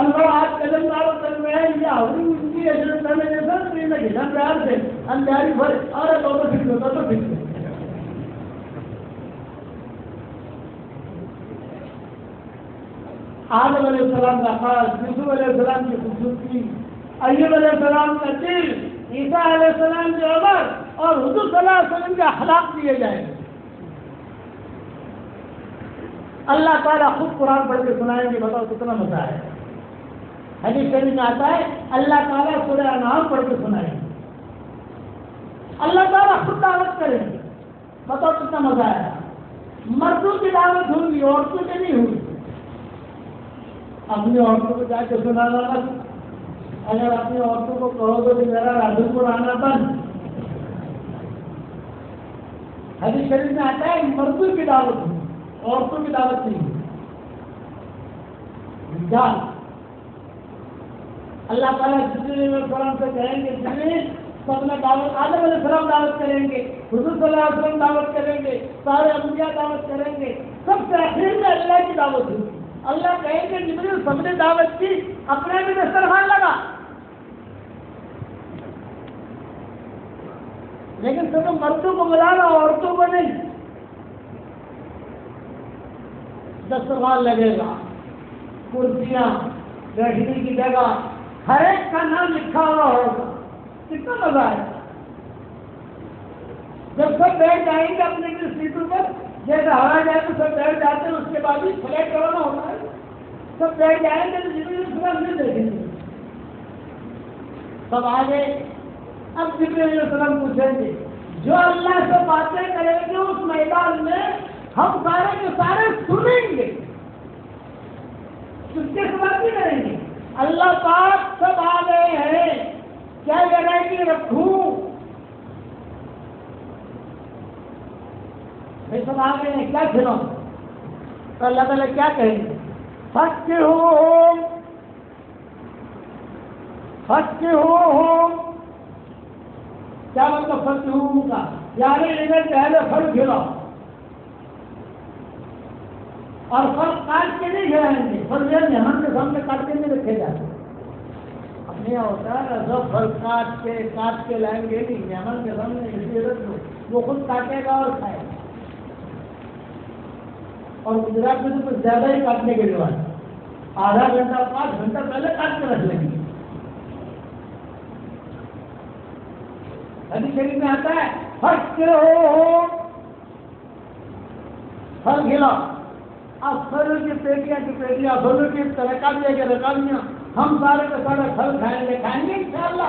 اللہ آج قدم داروں کر رہے ہیں یا ان کی ایجنٹ کرنے کے ساتھ گھر پیار سے اندھیاری بھر اور دونوں فکر ہوتا تو فکر. آدم علیہ السلام کا خاص، یوسف علیہ السلام کی خوبصورتی، ایوب علیہ السلام کا دل، عیسیٰ علیہ السلام کے عمر اور حضور صلی اللہ علیہ وسلم کے اخلاق دیے جائیں گے. اللہ تعالیٰ خود قرآن پڑھ کے سنائیں گے. بتاؤ کتنا مزہ ہے. حدیث شریف میں آتا ہے اللہ تعالیٰ سورہ انعام پڑھ کے سنائیں گے. اللہ تعالیٰ خود دعوت کریں گے. بتاؤ کتنا مزہ آیا. مردوں کی دعوت ہوگی، عورتوں کی نہیں ہوگی. اپنی عورتوں کو جا کے سنانا بند. اگر اپنی عورتوں کو کہو گے کہ میرا راجن پور آنا بند، حدیث شریف میں آتا ہے مردوں کی دعوت ہوئی، عورتوں کی دعوت نہیں ہوئی. رجال اللہ تعالیٰ جبریل علیہ السلام سے کہیں گے جبریل سب نے دعوت، آدم علیہ السلام دعوت کریں گے، حضور صلی اللہ علیہ وسلم دعوت کریں گے، سارے انبیاء دعوت کریں گے، سب سے آخر میں اللہ کی دعوت ہوگی. اللہ کہیں گے جبریل سب نے دعوت کی، اپنے بھی دسترخوان لگا، لیکن صرف مردوں کو بلانا عورتوں کو نہیں. دسترخوان لگے گا، کرسیاں، بیٹھنے کی جگہ، ہر ایک کا نام لکھا ہوا ہوگا. کتنا مزہ ہے جب سب بیٹھ جائیں گے اپنے سیٹوں پر، جیسے ہوا جائے تو سب بیٹھ جاتے ہیں، اس کے بعد بھی فلیٹ کروانا ہوتا ہے. سب بیٹھ جائیں گے تو جبریل علیہ السلام نہیں دیکھیں گے، سب آگے. اب جبریل علیہ السلام پوچھیں گے جو اللہ سے باتیں کریں گے اس میدان میں ہم سارے کے سارے سنیں گے، اس کے ساتھ بھی کریں گے. اللہ پاک سب آ گئے ہیں، کیا ورائٹی رکھوں؟ بھائی سب آ گئے ہیں، کیا کھلاؤں؟ تو اللہ تعالیٰ کیا کہیں گے؟ فَكِّهُوهُمْ کیا مطلب فَكِّهُوهُمْ کا؟ یعنی انہیں پہلے پھل کھلاؤ، اور پھل کاٹ کے نہیں کھلائیں گے. پھل مہمان کے سامنے کاٹ کے نہیں رکھے جاتے. اپنے یہاں ہوتا ہے سب پھل کاٹ کے لائیں گے نہیں، مہمان کے سامنے اس لیے رکھ دو، وہ خود کاٹے گا اور کھائے گا. اور گجرات میں تو کچھ زیادہ ہی کاٹنے کے لیے آدھا گھنٹہ 5 گھنٹہ پہلے کاٹ کے رکھ لیں گے. حدیث شریف میں آتا ہے فَكِّهُوهُمْ پھل کھلاؤ. اب پھل کی پیٹیاں پھلوں کی رکاویاں ہم سارے کے سارے پھل کھائیں گے انشاءاللہ.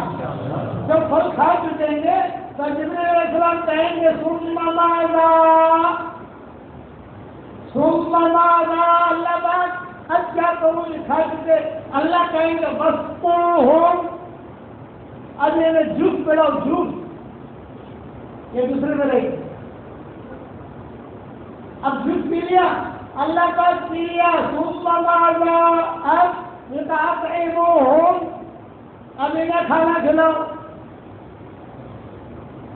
جب پھل کھا چکیں گے تو جبریل علیہ السلام کہیں گے ثم ماذا اللہ بات اب کیا کروں؟ کھا چکے. اللہ کہیں گے وَسْقُوهُمْ اب انہیں جوس پلاؤ، جوس. یہ دوسرے میں رہی. اب جوس پی لیا، اللہ پاک پی لیا. ثم ماذا اب يطعموهم اب انہیں کھانا کھلاؤ.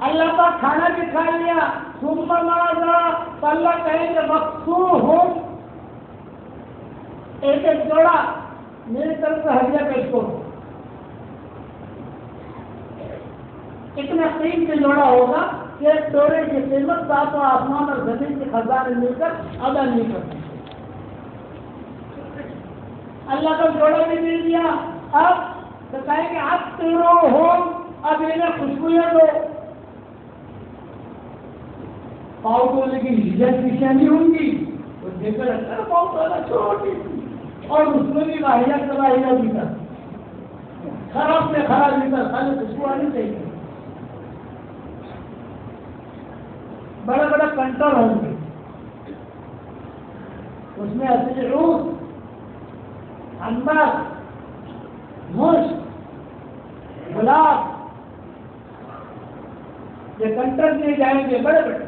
اللہ پاک کھانا بھی کھا لیا. ثم ماذا تو اللہ کہیں گے وَقْسُوهُمْ ایک ایک جوڑا میری طرف سے ہدیہ پیش کرو. اتنا قیمتی جوڑا ہوگا کہ ایک جوڑے کی قیمت سات و آسمان اور زمین کے خزانے مل کر ادا نہیں کر سکتے. اللہ کا جوڑا بھی مل دیا. اب تو کہیں کہ عَطِّرُوهُمْ اب انہیں خوشبوئیں دو. پاؤ کو لیکن ہجت کی شہنی ہوں گی تو دیکھ کر لگتا ہے پاؤ تو چھوٹی اور اس میں بھی واحیہ صلاحیہ بھی کر خراب سے خراب بھی کر خالی خوشبو آنی چاہیے. بڑے بڑے کنٹر ہوں گے، اس میں اصلی عود، عنبر، مشک، گلاب، یہ کنٹر دیے جائیں گے بڑے بڑے.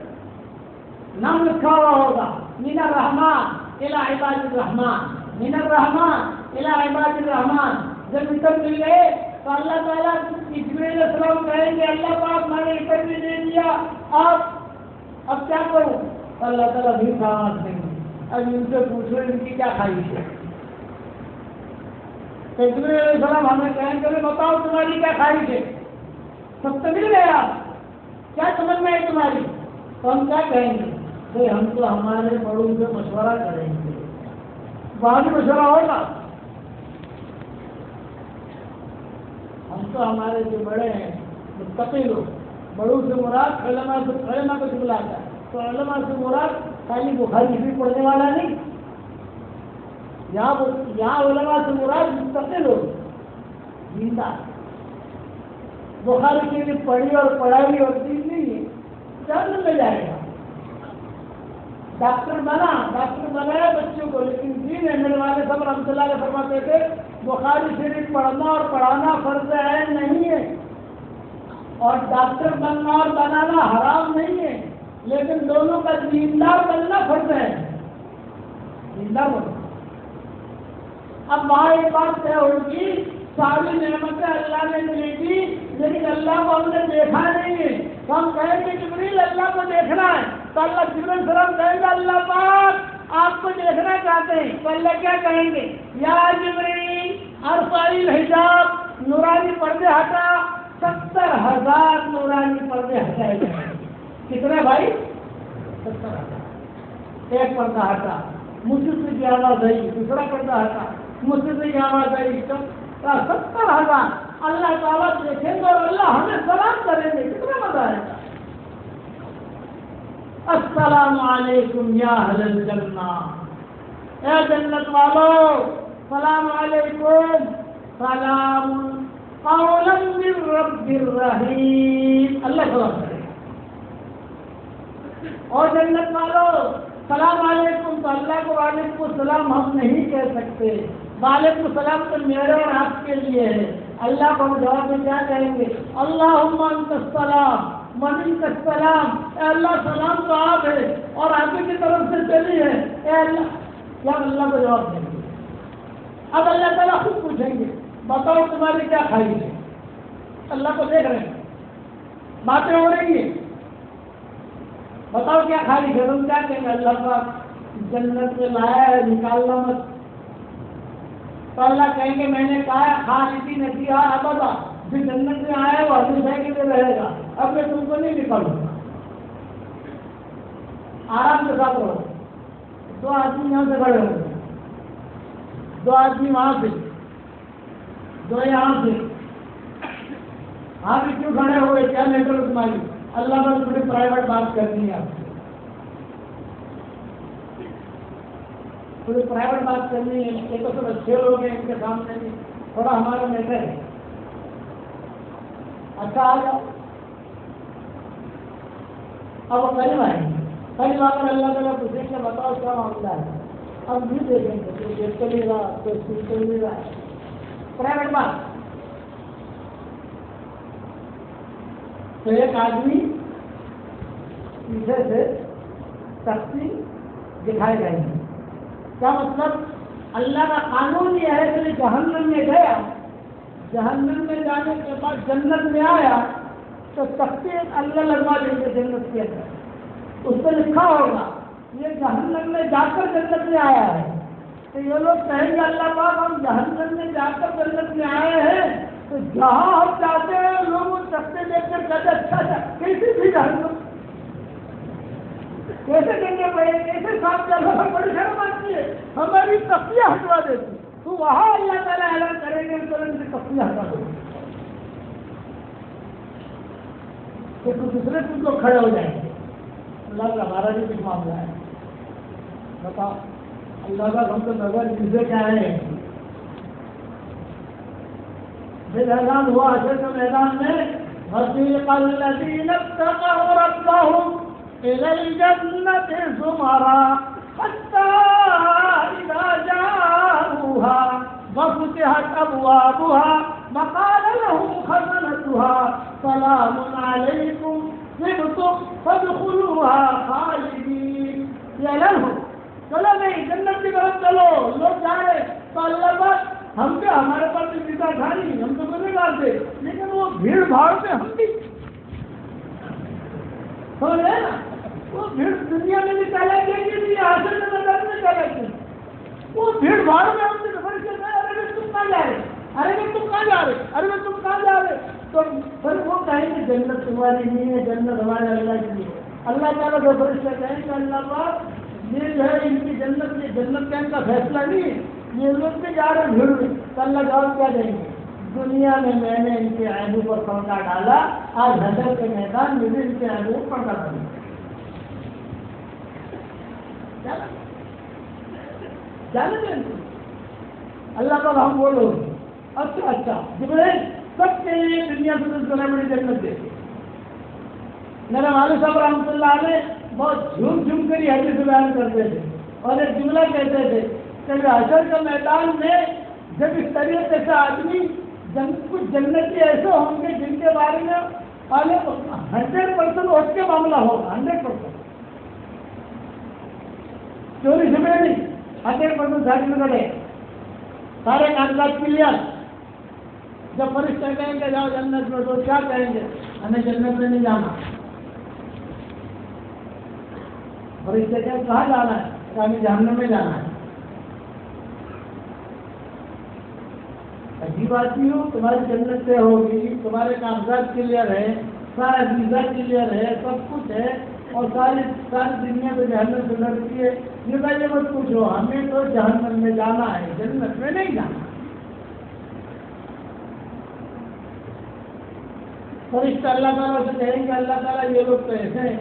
نام لکھا ہوا ہوگا من الرحمن الى عباد الرحمن، من الرحمن الى عباد الرحمن. جب اتر مل گئے تو اللہ تعالیٰ جبریل علیہ السلام کہیں گے اللہ پاک میں نے اتر بھی دے دیا، اب کیا کروں؟ اللہ تعالیٰ بھی سلامت دیں گے. اب ان سے پوچھو ان کی کیا خواہش ہے. تو جبریل علیہ السلام ہمیں کہیں گے بتاؤ تمہاری کیا خواہش ہے. سب تو مل گیا، کیا سمجھ میں ہے تمہاری؟ تو ہم کیا کہیں گے؟ ہم تو ہمارے بڑوں سے مشورہ کریں گے. بعد مشورہ ہوگا. ہم تو ہمارے جو بڑے ہیں متقی لوگ، بڑوں سے مراد علماء کو بلاتا ہے. تو علماء سے مراد خالی بخاری شریف پڑھنے والا نہیں، یہاں علماء سے مراد متقی لوگ زندہ. بخاری شریف پڑھی اور پڑھائی اور دین نہیں ہے، جنت میں جائے گا. ڈاکٹر بنایا بچوں کو، لیکن دین ہے. میرے والد صاحب رحمۃ اللہ علیہ فرماتے تھے بخاری شریف پڑھنا اور پڑھانا فرض عین نہیں ہے، اور ڈاکٹر بننا اور بنانا حرام نہیں ہے، لیکن دونوں کا دیندار بننا فرض ہے، دیندار بننا۔ اب وہاں ایک بات طے ہوگی، ساری نعمتیں اللہ نے ملے گی، لیکن اللہ کو ہم نے دیکھا نہیں ہے، تو ہم کہیں گے جبریل اللہ کو دیکھنا ہے، تو اللہ جبریل سلام کہیں گے اللہ پاک آپ کو دیکھنا چاہتے ہیں، تو اللہ کیا کہیں گے؟ یا جبریل ارفع الحجاب، نورانی پردے ہٹا، 70,000 نورانی پردے ہٹائے گئے۔ کتنے بھائی؟ 70,000۔ ایک پردہ ہٹا، مجھ سے کی آواز آئی، دوسرا پردہ ہٹا، مجھ سے کی آواز آئی، 70,000 اللہ تعالیٰ دیکھیں گے اور اللہ ہمیں سلام کریں گے۔ کتنا مزہ آئے گا؟ السلام علیکم یا اہل الجنہ، اے جنت والو سلام علیکم، سلام قولا من رب الرحیم، اللہ سلام کرے گا۔ اور جنت والو سلام علیکم، تو اللہ کو وعلیکم السلام ہم نہیں کہہ سکتے، وعلیکم السلام تو میرے اور آپ کے لیے ہے۔ اللہ کو ہم جواب میں کیا کہیں گے؟ اللہم انت السلام ومنک السلام، اے اللہ سلام تو آپ ہے اور آپ کی طرف سے چلی ہے، اے اللہ، کیا اللہ کو جواب دیں گے؟ اب اللہ تعالیٰ خود پوچھیں گے بتاؤ تمہاری کیا خواہش ہے؟ اللہ کو دیکھ رہے ہیں، باتیں ہو رہی ہیں، بتاؤ کیا خواہش ہے؟ تم کیا کہیں گے؟ اللہ پاک جنت میں لایا ہے، نکالنا مت۔ تو اللہ کہیں گے میں نے کہا خالدی نصیحہ ابدا، جو جنت میں آیا ہے وہ ہمیشہ کے لیے رہے گا، اب میں تم کو نہیں نکالوں گا، آرام کے ساتھ رہو۔ دو آدمی یہاں سے کھڑے ہو گئے، دو آدمی وہاں سے، دو یہاں سے، وہاں بھی کیوں کھڑے ہوئے؟ کیا میٹر تمہاری؟ اللہ پر تھوڑی پرائیویٹ بات کرنی ہے آپ سے، تھوڑی پرائیویٹ بات کرنی ہے، یہ تو سب اچھے لوگ ہیں، ان کے سامنے بھی تھوڑا ہمارا میٹر ہے۔ اچھا آ جاؤ، اب وہ قریب آئیں گے، قریب آ کر اللہ تعالیٰ پوچھیں گے بتاؤ کیا معاملہ ہے؟ اب بھی دیکھیں گے کوئی دیکھ تو نہیں رہا، کوئی سن تو نہیں رہا، پرائیویٹ بات۔ تو ایک آدمی پیچھے سے تختی دکھائے گئے ہیں، کیا مطلب؟ اللہ کا قانون یہ ہے کہ جہنم میں گیا، جہنم میں جانے کے بعد جنت میں آیا تو تختی اللہ لگوا دیں گے جنت کے اندر، اس پہ لکھا ہوگا یہ جہنم میں جا کر جنت میں آیا ہے، تو یہ لوگ کہیں گے اللہ پاک ہم جہنم میں جا کر جنت میں آئے ہیں، تو جہاں ہم جاتے ہیں لوگ وہ تختے دیکھ کر کہتے اچھا کیسی تھی جہنم، کیسے کہیں گے بھائی کیسے صاف چل رہا، بڑی شرم آتی ہے، ہماری تختیاں ہٹوا دیتی، تو وہاں اللہ تعالیٰ اعلان کریں گے ترنت سے تختیاں ہٹا دو، تو دوسرے تم لوگ کھڑے ہو جائیں گے۔ اللہ کا ہمارا بھی کچھ معاملہ ہے، بتاؤ اللہ کا ہم تو نظر چیزیں کیا ہے؟ پھر اعلان ہوا حشر کے میدان میں وَسِيقَ الَّذِينَ اتَّقَوْا رَبَّهُمْ إِلَى الْجَنَّةِ زُمَرًا حَتَّى إِذَا جَاءُوهَا وَفُتِحَتْ أَبْوَابُهَا وَقَالَ لَهُمْ خَزَنَتُهَا سَلَامٌ عَلَيْكُمْ طِبْتُمْ فَادْخُلُوهَا خَالِدِينَ، یہ اعلان ہو چلو نہیں جنت کی طرف چلو، لوگ جا رہے، تو اللہ پاک ہم کیا ہمارے پاس بھی ویزا تھا نہیں، ہم تو گنہگار تھے، لیکن وہ بھیڑ بھاڑ میں ہم بھی سمجھ رہے نا، وہ بھیڑ دنیا میں بھی چلا گیا کہ حاصل میں نظر میں چلا گیا، وہ بھیڑ بھاڑ میں ہم سے سفر کر رہے، ارے بھائی تم کہاں جا رہے، ارے بھائی تم کہاں جا رہے، ارے بھائی تم کہاں جا رہے، تو پھر وہ کہیں گے جنت تمہاری نہیں ہے، جنت ہمارے اللہ کی ہے۔ اللہ تعالیٰ کو فرشتے کہیں کہ اللہ پاک یہ جو ہے ان کی جنت کی جنت کا ان کا فیصلہ نہیں ہے، یہ لوگ بھی جا رہے بھیڑ میں، تو اللہ جواب کیا دیں گے؟ دنیا میں میں نے ان کے عیبوں پر پردہ ڈالا، آج حشر کے میدان میں بھی ان کے عیبوں پر پردہ ڈالا۔ جانتے ہیں اللہ کا ہم بولو اچھا جبریل سب کے لیے دنیا سے بڑی جنت دے۔ میرے والد صاحب رحمۃ اللہ علیہ بہت جھوم کر یہ حدیث بیان کرتے تھے اور ایک جملہ کہتے تھے کہ حشر کے میدان میں جب اس طریقے سے آدمی کچھ جنتی ایسے ہوں گے جن کے بارے میں اور 100% اس کے معاملہ ہوگا, 100%. چوری چھپے نہیں, 100% سرٹیفکیٹ ہے, سارے کاغذات کلیئر. جب فرشتے کہیں گے جاؤ جنت میں, تو کیا کہیں گے؟ ہمیں جنت میں نہیں جانا. فرشتے کہیں کہاں جانا ہے؟ کہ ہمیں جہنم میں جانا ہے. عجیب آدمی ہو, تمہاری جنت سے ہوگی, تمہارے کاغذات کلیئر ہے, سارا ویزا کلیئر ہے, سب کچھ ہے, اور ساری دنیا تو جہنم سے لڑتی ہے. یہ بھائی مت پوچھو, ہمیں تو جہنم میں جانا ہے, جنت میں نہیں جانا. فرشتہ اللہ تعالیٰ سے کہیں گے اللہ تعالیٰ یہ لوگ تو ایسے ہیں.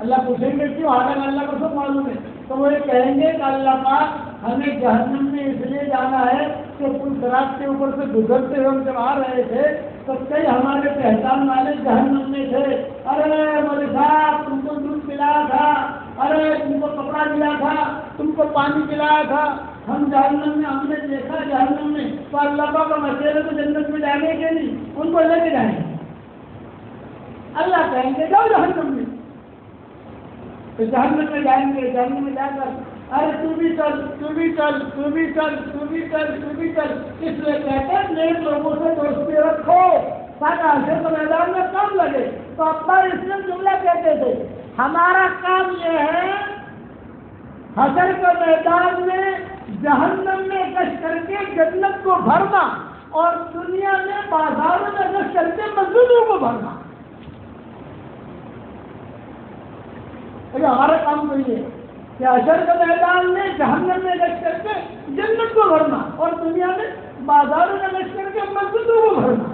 اللہ پوچھیں گے کیوں؟ حالانکہ اللہ کو سب معلوم ہے. تو وہ یہ کہیں گے کہ اللہ پاک ہمیں جہنم میں اس لیے جانا ہے کہ پل صراط کے اوپر سے گزرتے ہوئے ہم جب آ رہے تھے تو کئی ہمارے پہچان والے جہنم میں تھے. ارے مولوی صاحب تم کو دودھ پلایا تھا, ارے تم کو کپڑا دیا تھا, تم کو پانی پلایا تھا, ہم جہنم میں ہم نے دیکھا جہنم میں. تو اللہ پاک کا مسئلہ تو جنت میں جانے کے نہیں, ان کو لے کے جائیں گے. اللہ کہیں گے جاؤ جہنم میں, تو جہنم میں جائیں گے. جہنم میں جا کر ارے تو بھی چل, تو بھی چل, تو بھی چل, تو بھی چل, تو بھی چل. اس لیے کہتے ہیں نیک لوگوں سے دوستی رکھو تاکہ حشر کے میدان میں کام لگے. تو اکبر اسلام جملہ کہتے تھے ہمارا کام یہ ہے حشر کے میدان میں جہنم میں گشت کر کے جنت کو بھرنا, اور دنیا میں بازاروں میں گشت کر کے مزدوروں کو بھرنا. ہمارا کام تو یہ ہے کہ حشر کے میدان میں جہنم میں گشت کر کے جنت کو بھرنا, اور دنیا میں بازاروں میں گشت کر کے مزدوروں کو بھرنا.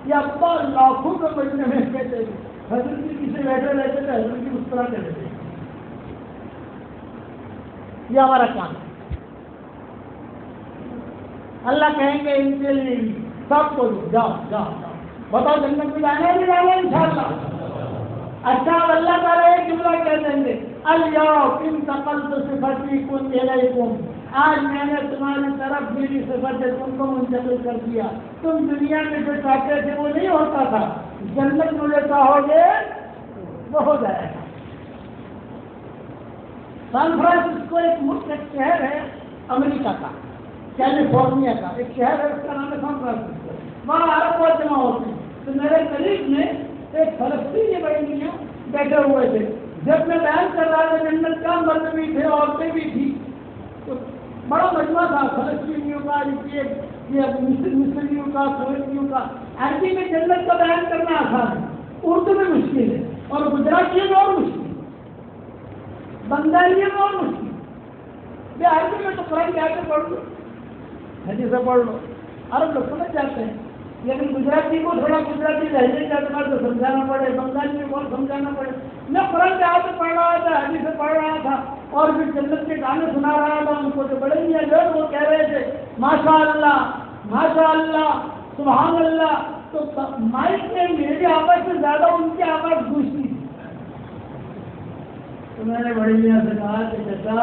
یہ ابا لاکھوں کے مجمع میں کہتے تھے. حضرت جی کسی بیٹھے رہتے تھے, حضرت جی مسکراتے رہتے. یہ ہمارا کام ہے. اللہ کہیں گے ان کے لیے سب کو جاؤ جاؤ جاؤ, بتاؤ جنت میں جانا ہے نہیں جانا ان شاء اللہ. اچھا اللہ تعالیٰ ایک جملہ کہہ دیں گے الیوم انتقلت صفاتکم الیکم, آج میں نے تمہاری طرف میری صفت تم کو منتقل کر دیا. تم دنیا میں جو چاہتے تھے وہ نہیں ہوتا تھا, جنت میں جو چاہو گے وہ ہو جائے گا. سان فرانسسکو ایک ملک, ایک شہر ہے امریکہ کا, کیلیفورنیا کا ایک شہر ہے, اس کا نام ہے سان فرانسسکو. وہاں عرب بہت جمع ہوتے ہیں. تو میرے قریب میں ایک فلسطینی بڑی میاں بیٹھے ہوئے تھے. جب میں بیان کر رہا تھا جنت کا, مرد بھی تھے عورتیں بھی تھی, تو بڑا مجموعہ تھا فلسطینیوں کا, مصریوں کا, سویتیوں کا. عربی میں جنت کا بیان کرنا آسان ہے, اردو میں مشکل ہے, اور گجراتی میں اور مشکل, بنگالی میں اور مشکل. یہ عربی میں تو قرآن کی آیتیں پڑھ لو, حدیثیں پڑھ لو, عرب لوگ سمجھ جاتے ہیں. لیکن گجراتی کو تھوڑا گجراتی لہجے کے اعتبار سے سمجھانا پڑے, بنگالی میں بہت سمجھانا پڑے. میں قرآن کی آیتیں پڑھ رہا تھا, حدیثیں پڑھ رہا تھا, اور پھر جنت کے گانے سنا رہا تھا ان کو. جو بڑے میاں لوگ وہ کہہ رہے تھے ماشاء اللہ ماشاء اللہ سبحان اللہ. تو مائک میں میری آواز سے زیادہ ان کی آواز گونجتی تھی. تو میں نے بڑے میاں سے کہا کہ چچا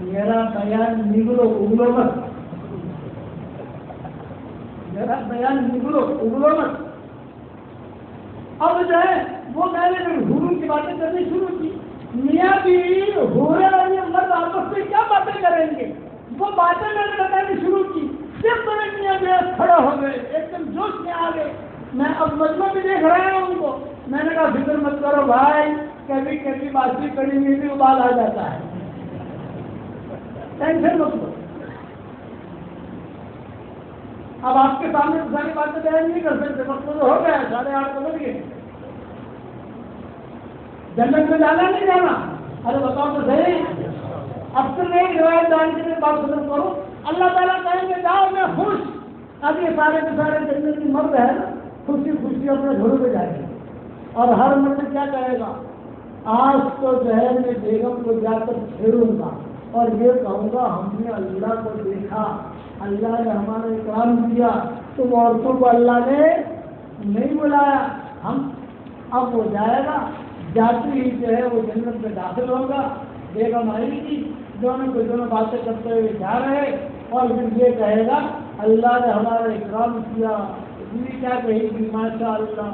میرا بیان نگلو اگلو مت, میرا بیان نگلو اگلو مت. اب جو ہے وہ میں نے حوروں کی باتیں کرنی شروع کی. میاں بیوی حورے اور یہ مرد آپس میں کیا باتیں کریں گے, وہ باتیں میں نے بتانی شروع کی. صرف بڑے میاں جو ہے کھڑے ہو گئے, ایک دم جوش میں آ گئے. میں اب مجمع بھی دیکھ رہا ہوں ان کو. میں نے کہا فکر مت کرو بھائی, کبھی کبھی باسی کڑی میں بھی ابال آ جاتا ہے, ٹینشن مت لو. اب آپ کے سامنے ساری باتیں بیان نہیں کر سکتے, وقت تو ہو گیا, 8:30 بج گئے. جنت میں جانا نہیں جانا, ارے بتاؤ تو صحیح. اب تو ایک روایت جان کے بات ختم کرو. اللہ تعالیٰ کہیں گے جاؤ میں خوش. اب یہ سارے کے سارے جنت کی مرد ہے نا, خوشی خوشی اپنے گھروں پہ جائیں گے. اور ہر مرد کیا کہے گا, آج تو جو ہے میں بیگم کو جا کر چھیڑوں گا اور یہ کہوں گا ہم نے اللہ کو دیکھا, اللہ نے ہمارا اکرام کیا, تم عورتوں کو اللہ نے نہیں بلایا. ہم اب وہ جائے گا, جاتی ہی جو ہے وہ جنت میں داخل ہوگا. بیگم آئی گی, دونوں کو دونوں باتیں کرتے ہوئے جا رہے, اور پھر یہ کہے گا اللہ نے ہمارا اکرام کیا, بیوی کیا کہے گی؟ ماشاء اللہ،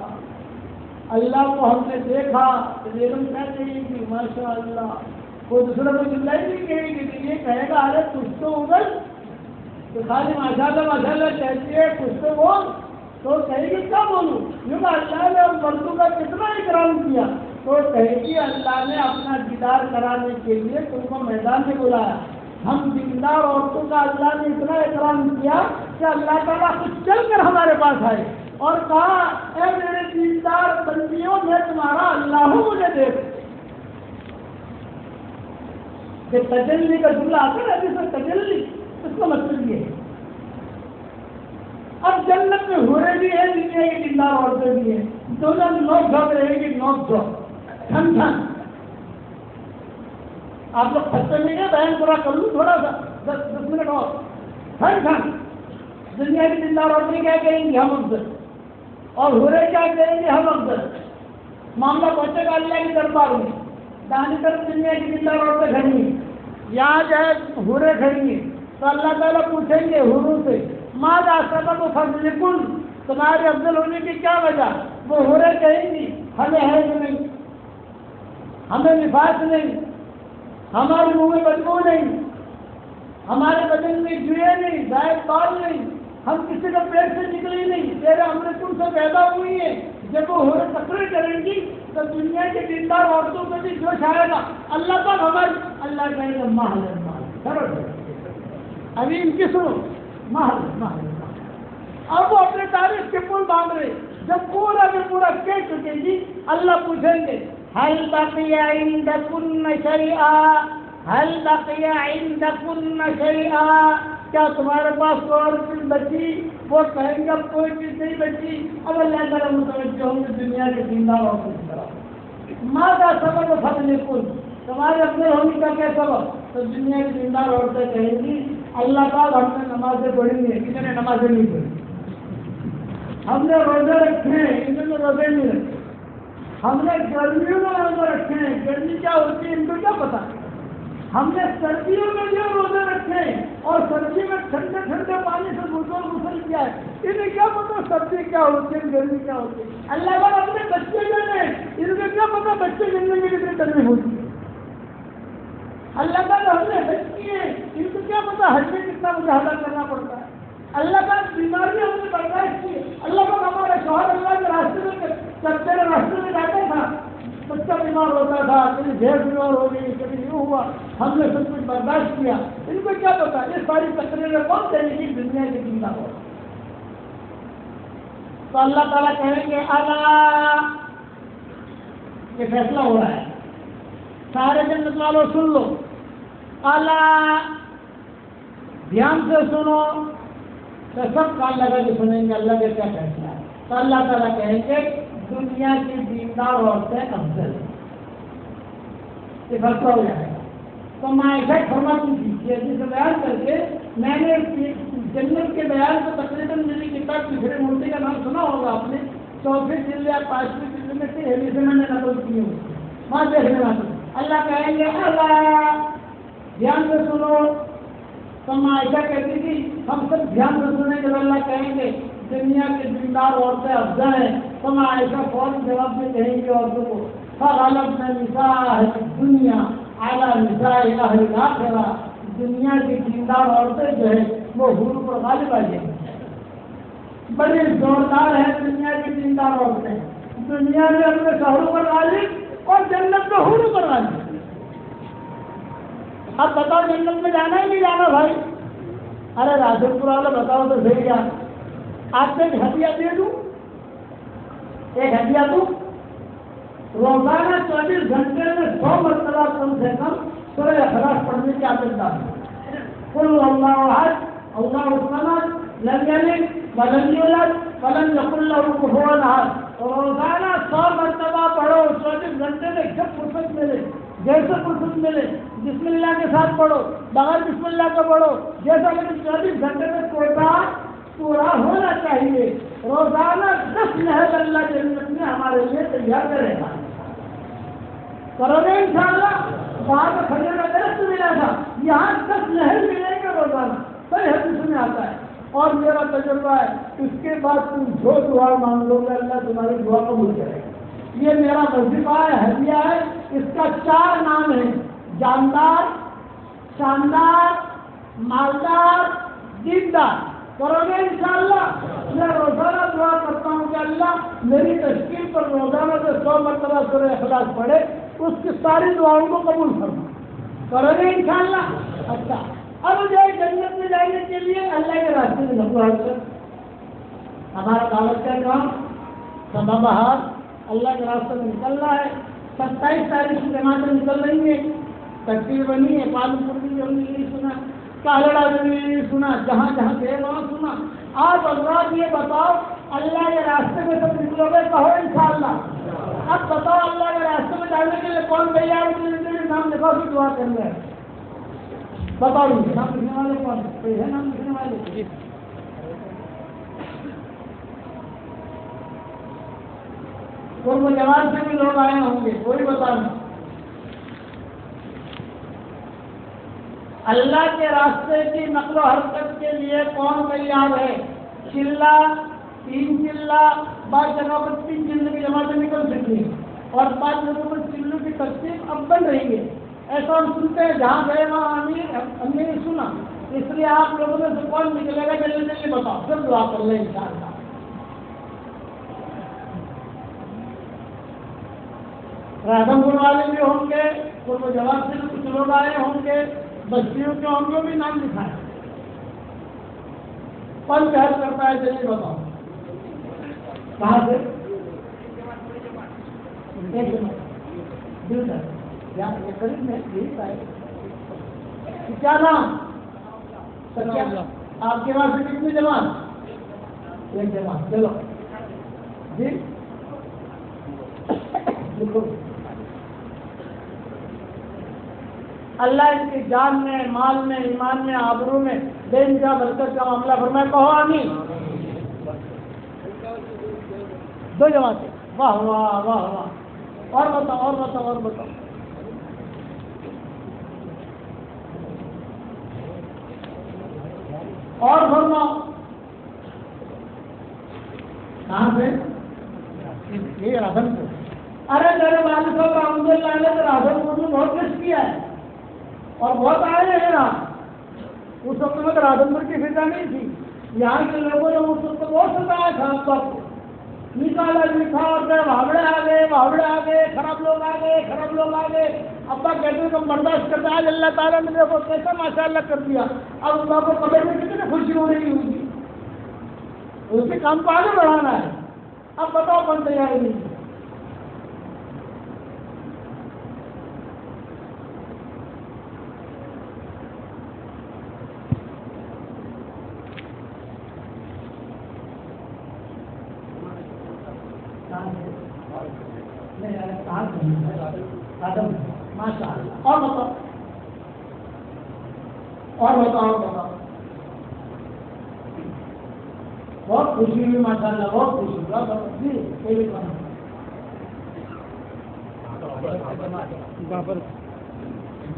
اللہ کو ہم نے دیکھا تو بیگم کیا کہے گی؟ ماشاء اللہ، وہ دوسرا کو جملہ ہی نہیں کہے گی، تو یہ کہے گا ارے کچھ تو ادھر تو خالی ماشاء اللہ کہتی ہے، کچھ تو بول، تو کہے گی کیا بولوں؟ کیوں کہ اللہ نے مردوں کا کتنا اکرام کیا، تو کہے گی اللہ نے اپنا دیدار کرانے کے لیے تم کو میدان میں بلایا، ہم دیندار عورتوں کا اللہ نے اتنا احترام کیا کہ اللہ تعالیٰ خود چل کر ہمارے پاس آئے اور کہا اے میرے دیندار بندیوں میں تمہارا اللہ ہوں، مجھے دیکھ۔ کہ تجلی کا جملہ آتا ہے جس میں تجلی، اس کا مطلب یہ ہے اب جنت میں حوریں بھی ہیں، دنیا کی دیندار عورتیں بھی ہیں، دونوں نوک جھوک رہے گی، نوک جھوک ٹھن ٹھن۔ آپ لوگ خطے میں گئے، بیان پورا کر لوں تھوڑا سا، 10 منٹ اور۔ ٹھن ٹھن دنیا کی دیندار عورتیں کیا کہیں گی؟ ہم افضل، اور حوریں کیا کہیں گی؟ ہم افضل۔ معاملہ پہنچے گا اللہ کی دربار میں، دانی طرف دنیا کی دیندار عورتیں کھڑی ہیں، یہاں جو ہے حوریں کھڑی ہیں، تو اللہ تعالیٰ پوچھیں گے حوروں سے ماذا سبب فضلکم، تمہارے افضل ہونے کی کیا وجہ؟ وہ حوریں کہیں گی ہمیں حیض نہیں، ہمیں نفاس نہیں، ہمارے منہ میں بدبو نہیں، ہمارے بدن میں جوئے نہیں، زائد بال نہیں، ہم کسی کا پیٹ سے نکلی نہیں، تیرے ہم نے تم سے پیدا ہوئی ہیں۔ جب وہ حوریں تقریر کریں گی تو دنیا کے دیندار عورتوں کو بھی جوش آئے گا، اللہ کا خبر، اللہ کہے گا محل، ابھی ان کی سنو، محل۔ اب وہ اپنے تاریخ کے پل باندھ رہے، جب پورا کے پورا کہہ چکے گی، اللہ پوچھیں گے هل بقي عندكن شيئا، هل بقي عندكن شيئا، کیا تمہارے پاس کوئی اور چیز بچی؟ وہ کہیں گے اب کوئی چیز نہیں بچی۔ اب اللہ تعالیٰ متوجہ ہوں گے دنیا کے دیندار عورتوں کی طرف، ماذا سبب فضلکم، تمہارے اپنے ہونے کا کیا سبب؟ تو دنیا کی دیندار عورتیں کہیں گی اللہ تعالیٰ ہم نے نمازیں پڑھی ہیں، کسی نے نمازیں نہیں پڑھی، ہم نے روزے رکھے ہیں، کسی نے روزے نہیں رکھے، ہم نے گرمیوں میں روزے رکھے ہیں، گرمی کیا ہوتی ہے ان کو کیا پتا، ہم نے سردیوں میں جو روزے رکھے ہیں اور سردی میں ٹھنڈے ٹھنڈے پانی سے غسل کیا ہے، انہیں کیا پتا سردی کیا ہوتی ہے، گرمی کیا ہوتی ہے۔ اللہ تعالیٰ اپنے بچے جانے، ان کو کیا پتا بچے جننے میں کتنی تکلیف ہوتی ہے۔ اللہ تعالیٰ ہم نے حج کیے، ان کو کیا پتا حج میں کتنا مجاہدہ کرنا پڑتا ہے۔ اللہ تعالیٰ بیماری ہم نے برداشت کی، اللہ کا ہمارا شوہر اللہ کے راستے میں چلتے راستے میں جاتا تھا، بچہ بیمار ہوتا تھا، کبھی بھیڑ بیمار ہو گئی، کبھی یوں ہوا، ہم نے سب کچھ برداشت کیا، ان کو کیا پتا یہ ساری تقریریں کون دینے کی دنیا کی زندہ ہو۔ تو اللہ تعالیٰ کہیں گے اللہ، یہ فیصلہ ہو رہا ہے، سارے جنت والوں سن لو، اللہ دھیان سے سنو، تو سب کان لگا کے سنیں گے اللہ کا کیا فیصلہ ہے۔ تو اللہ تعالیٰ کہیں گے دنیا کی دیندار عورتیں افضل، یہ فیصلہ ہو جائے گا۔ تو معائشہ فرماتی تھی کہ جسے بیان کر کے میں نے جنت کے بیان کو تقریباً میری کتاب پچھڑے مورتی کا نام سنا ہوگا آپ نے، 4ویں جلد یا 5ویں جلد میں سے حدیث میں نے نقل کی ہوگی، وہاں دیکھنے والی اللہ کہیں گے اللہ دھیان سے سنو۔ تو عائشہ کہتی تھی ہم سب دھیان سے سنیں گے، اللہ کہیں گے دنیا کے دیندار عورتیں افضل ہیں۔ تو عائشہ فوراً جواب میں کہیں گے عورتوں کو فغلبن نساء الدنیا علی نساء اہل الاخرہ، دنیا کی دیندار عورتیں جو ہے وہ حور پر غالب آ جائیں گی، بڑی زوردار ہے دنیا کی دیندار عورتیں، دنیا میں اپنے شوہروں پر غالب اور جنت میں حوروں پر غالب۔ اب بتاؤ جنت میں جانا ہی نہیں جانا بھائی؟ ارے راشن پور والے بتاؤ تو صحیح کیا، آپ سے ایک ہدیہ دے دوں، ایک ہدیہ دوں، روزانہ 24 گھنٹے میں 100 مرتبہ کم سے کم سورہ اخلاص پڑھنے کی عادت ڈالیں، قل اللہ احد اللہ الصمد لم یلد ولم یولد ولم یکن لہ کفوا احد، روزانہ 100 مرتبہ پڑھو، 24 گھنٹے میں جب فرصت ملے، جیسے فرصت ملے، بسم اللہ کے ساتھ پڑھو، بغیر بسم اللہ کا پڑھو، جیسا کہ 24 گھنٹے میں کوٹا پورا ہونا چاہیے۔ روزانہ 10 نہر اللہ جنت میں ہمارے لیے تیار کرے گا، کرو گے انشاءاللہ۔ وہاں کا کھجور کا درخت ملا تھا، یہاں 10 نہر ملیں گے روزانہ، صحیح حدیث میں آتا ہے۔ اور میرا تجربہ ہے اس کے بعد تم جو دعا مانگ لو گے اللہ تمہاری دعا قبول کرے گا. یہ میرا وظیفہ ہے, ہدیہ ہے. اس کا 4 نام ہے: جاندار, شاندار, مالدار, دیندار. کرو گے انشاءاللہ. میں روزانہ دعا کرتا ہوں کہ اللہ میری تشکیل پر روزانہ سے 100 مرتبہ سورہ اخلاص پڑھے, اس کی ساری دعاؤں کو قبول فرما. کرو گے انشاءاللہ. اچھا, اب جو جنت میں جانے کے لیے اللہ کے راستے میں نکلو. ہمارا دعوت کا کام سبب بہار اللہ کے راستے میں نکلنا ہے. 27 تاریخ کی جماعتیں نکل رہی ہیں, ترتیب بنی ہے. پالن پور بھی ہم نے یہی سنا, کالڑا بھی یہی سنا, جہاں جہاں گئے وہاں سنا. آپ حضرات یہ بتاؤ اللہ کے راستے میں سب نکلو گے, کہو انشاءاللہ. اب بتاؤ اللہ کے راستے میں جانے کے لیے کون تیار ہے؟ نام لکھو کہ دعا کر رہے ہیں. بتاؤ نام لکھنے والے کون ہے؟ نام لکھنے والے کوئی جوان سے بھی لوگ آئے ہوں گے, کوئی بتا نہیں. اللہ کے راستے کی نقل و حرکت کے لیے کون تیار ہے؟ چلہ 3 چلہ, بعض جگہ پر 3 چلے کی جماعتیں نکل سکتی ہیں, اور بعض جگہوں پر چلوں کی تقسیم اب بن رہی ہے. ایسا ہم سنتے ہیں, جہاں گئے وہاں ہم نے نہیں سنا. اس لیے آپ لوگوں میں سے کون نکلے گا جلدی جلدی بتاؤ, پھر دعا کر لیں انشاءاللہ. راہدم پور والے بھی ہوں گے, وہ جواب سے کچھ لوگ آئے ہوں گے, بستیوں کے ہوں گے, بھی نام لکھائے. کون شہر کرتا ہے جلدی بتاؤ. کہاں سے؟ قریب میں یہی ہے. کیا نام آپ کے پاس سے کتنی جماعت؟ 1 جماعت. چلو جی بالکل. اللہ ان کی جان میں, مال میں, ایمان میں, آبرو میں بے انتہا برکت کا معاملہ فرمائے. کہو آمین. 2 جماعتیں. واہ واہ واہ واہ. اور بتاؤ اور بتاؤ اور بتاؤ. اور فرماؤ. کہاں سے؟ یہ راہدم پور. ارے میرے والد صاحب رحمۃ اللہ علیہ نے راہدم پور میں بہت کچھ کیا ہے اور بہت آئے ہیں یہاں. اس وقت میں راہدم پور کی فضا نہیں تھی. یہاں کے لوگوں نے اس وقت بہت ستایا تھا. آپ کو نکالا لکھا اور بھاوڑے آ گئے, بھاوڑے آ گئے, خراب لوگ آ گئے, خراب لوگ آ گئے. ابا کہتے ہیں کہ برداشت کرتا ہے. اللہ تعالیٰ نے دیکھو کیسا ماشاء اللہ کر دیا. اب ابا کو قبر میں کتنی خوشی ہو رہی ہوگی. اس کے کام کو آگے بڑھانا ہے. اب بتاؤ کون تیار نہیں. ماشاء اللہ. اور بتاؤ اور بتاؤ بتاؤ. بہت خوشی ہوئی ماشاء اللہ, بہت خوشی ہوئی. جی کوئی بھی کام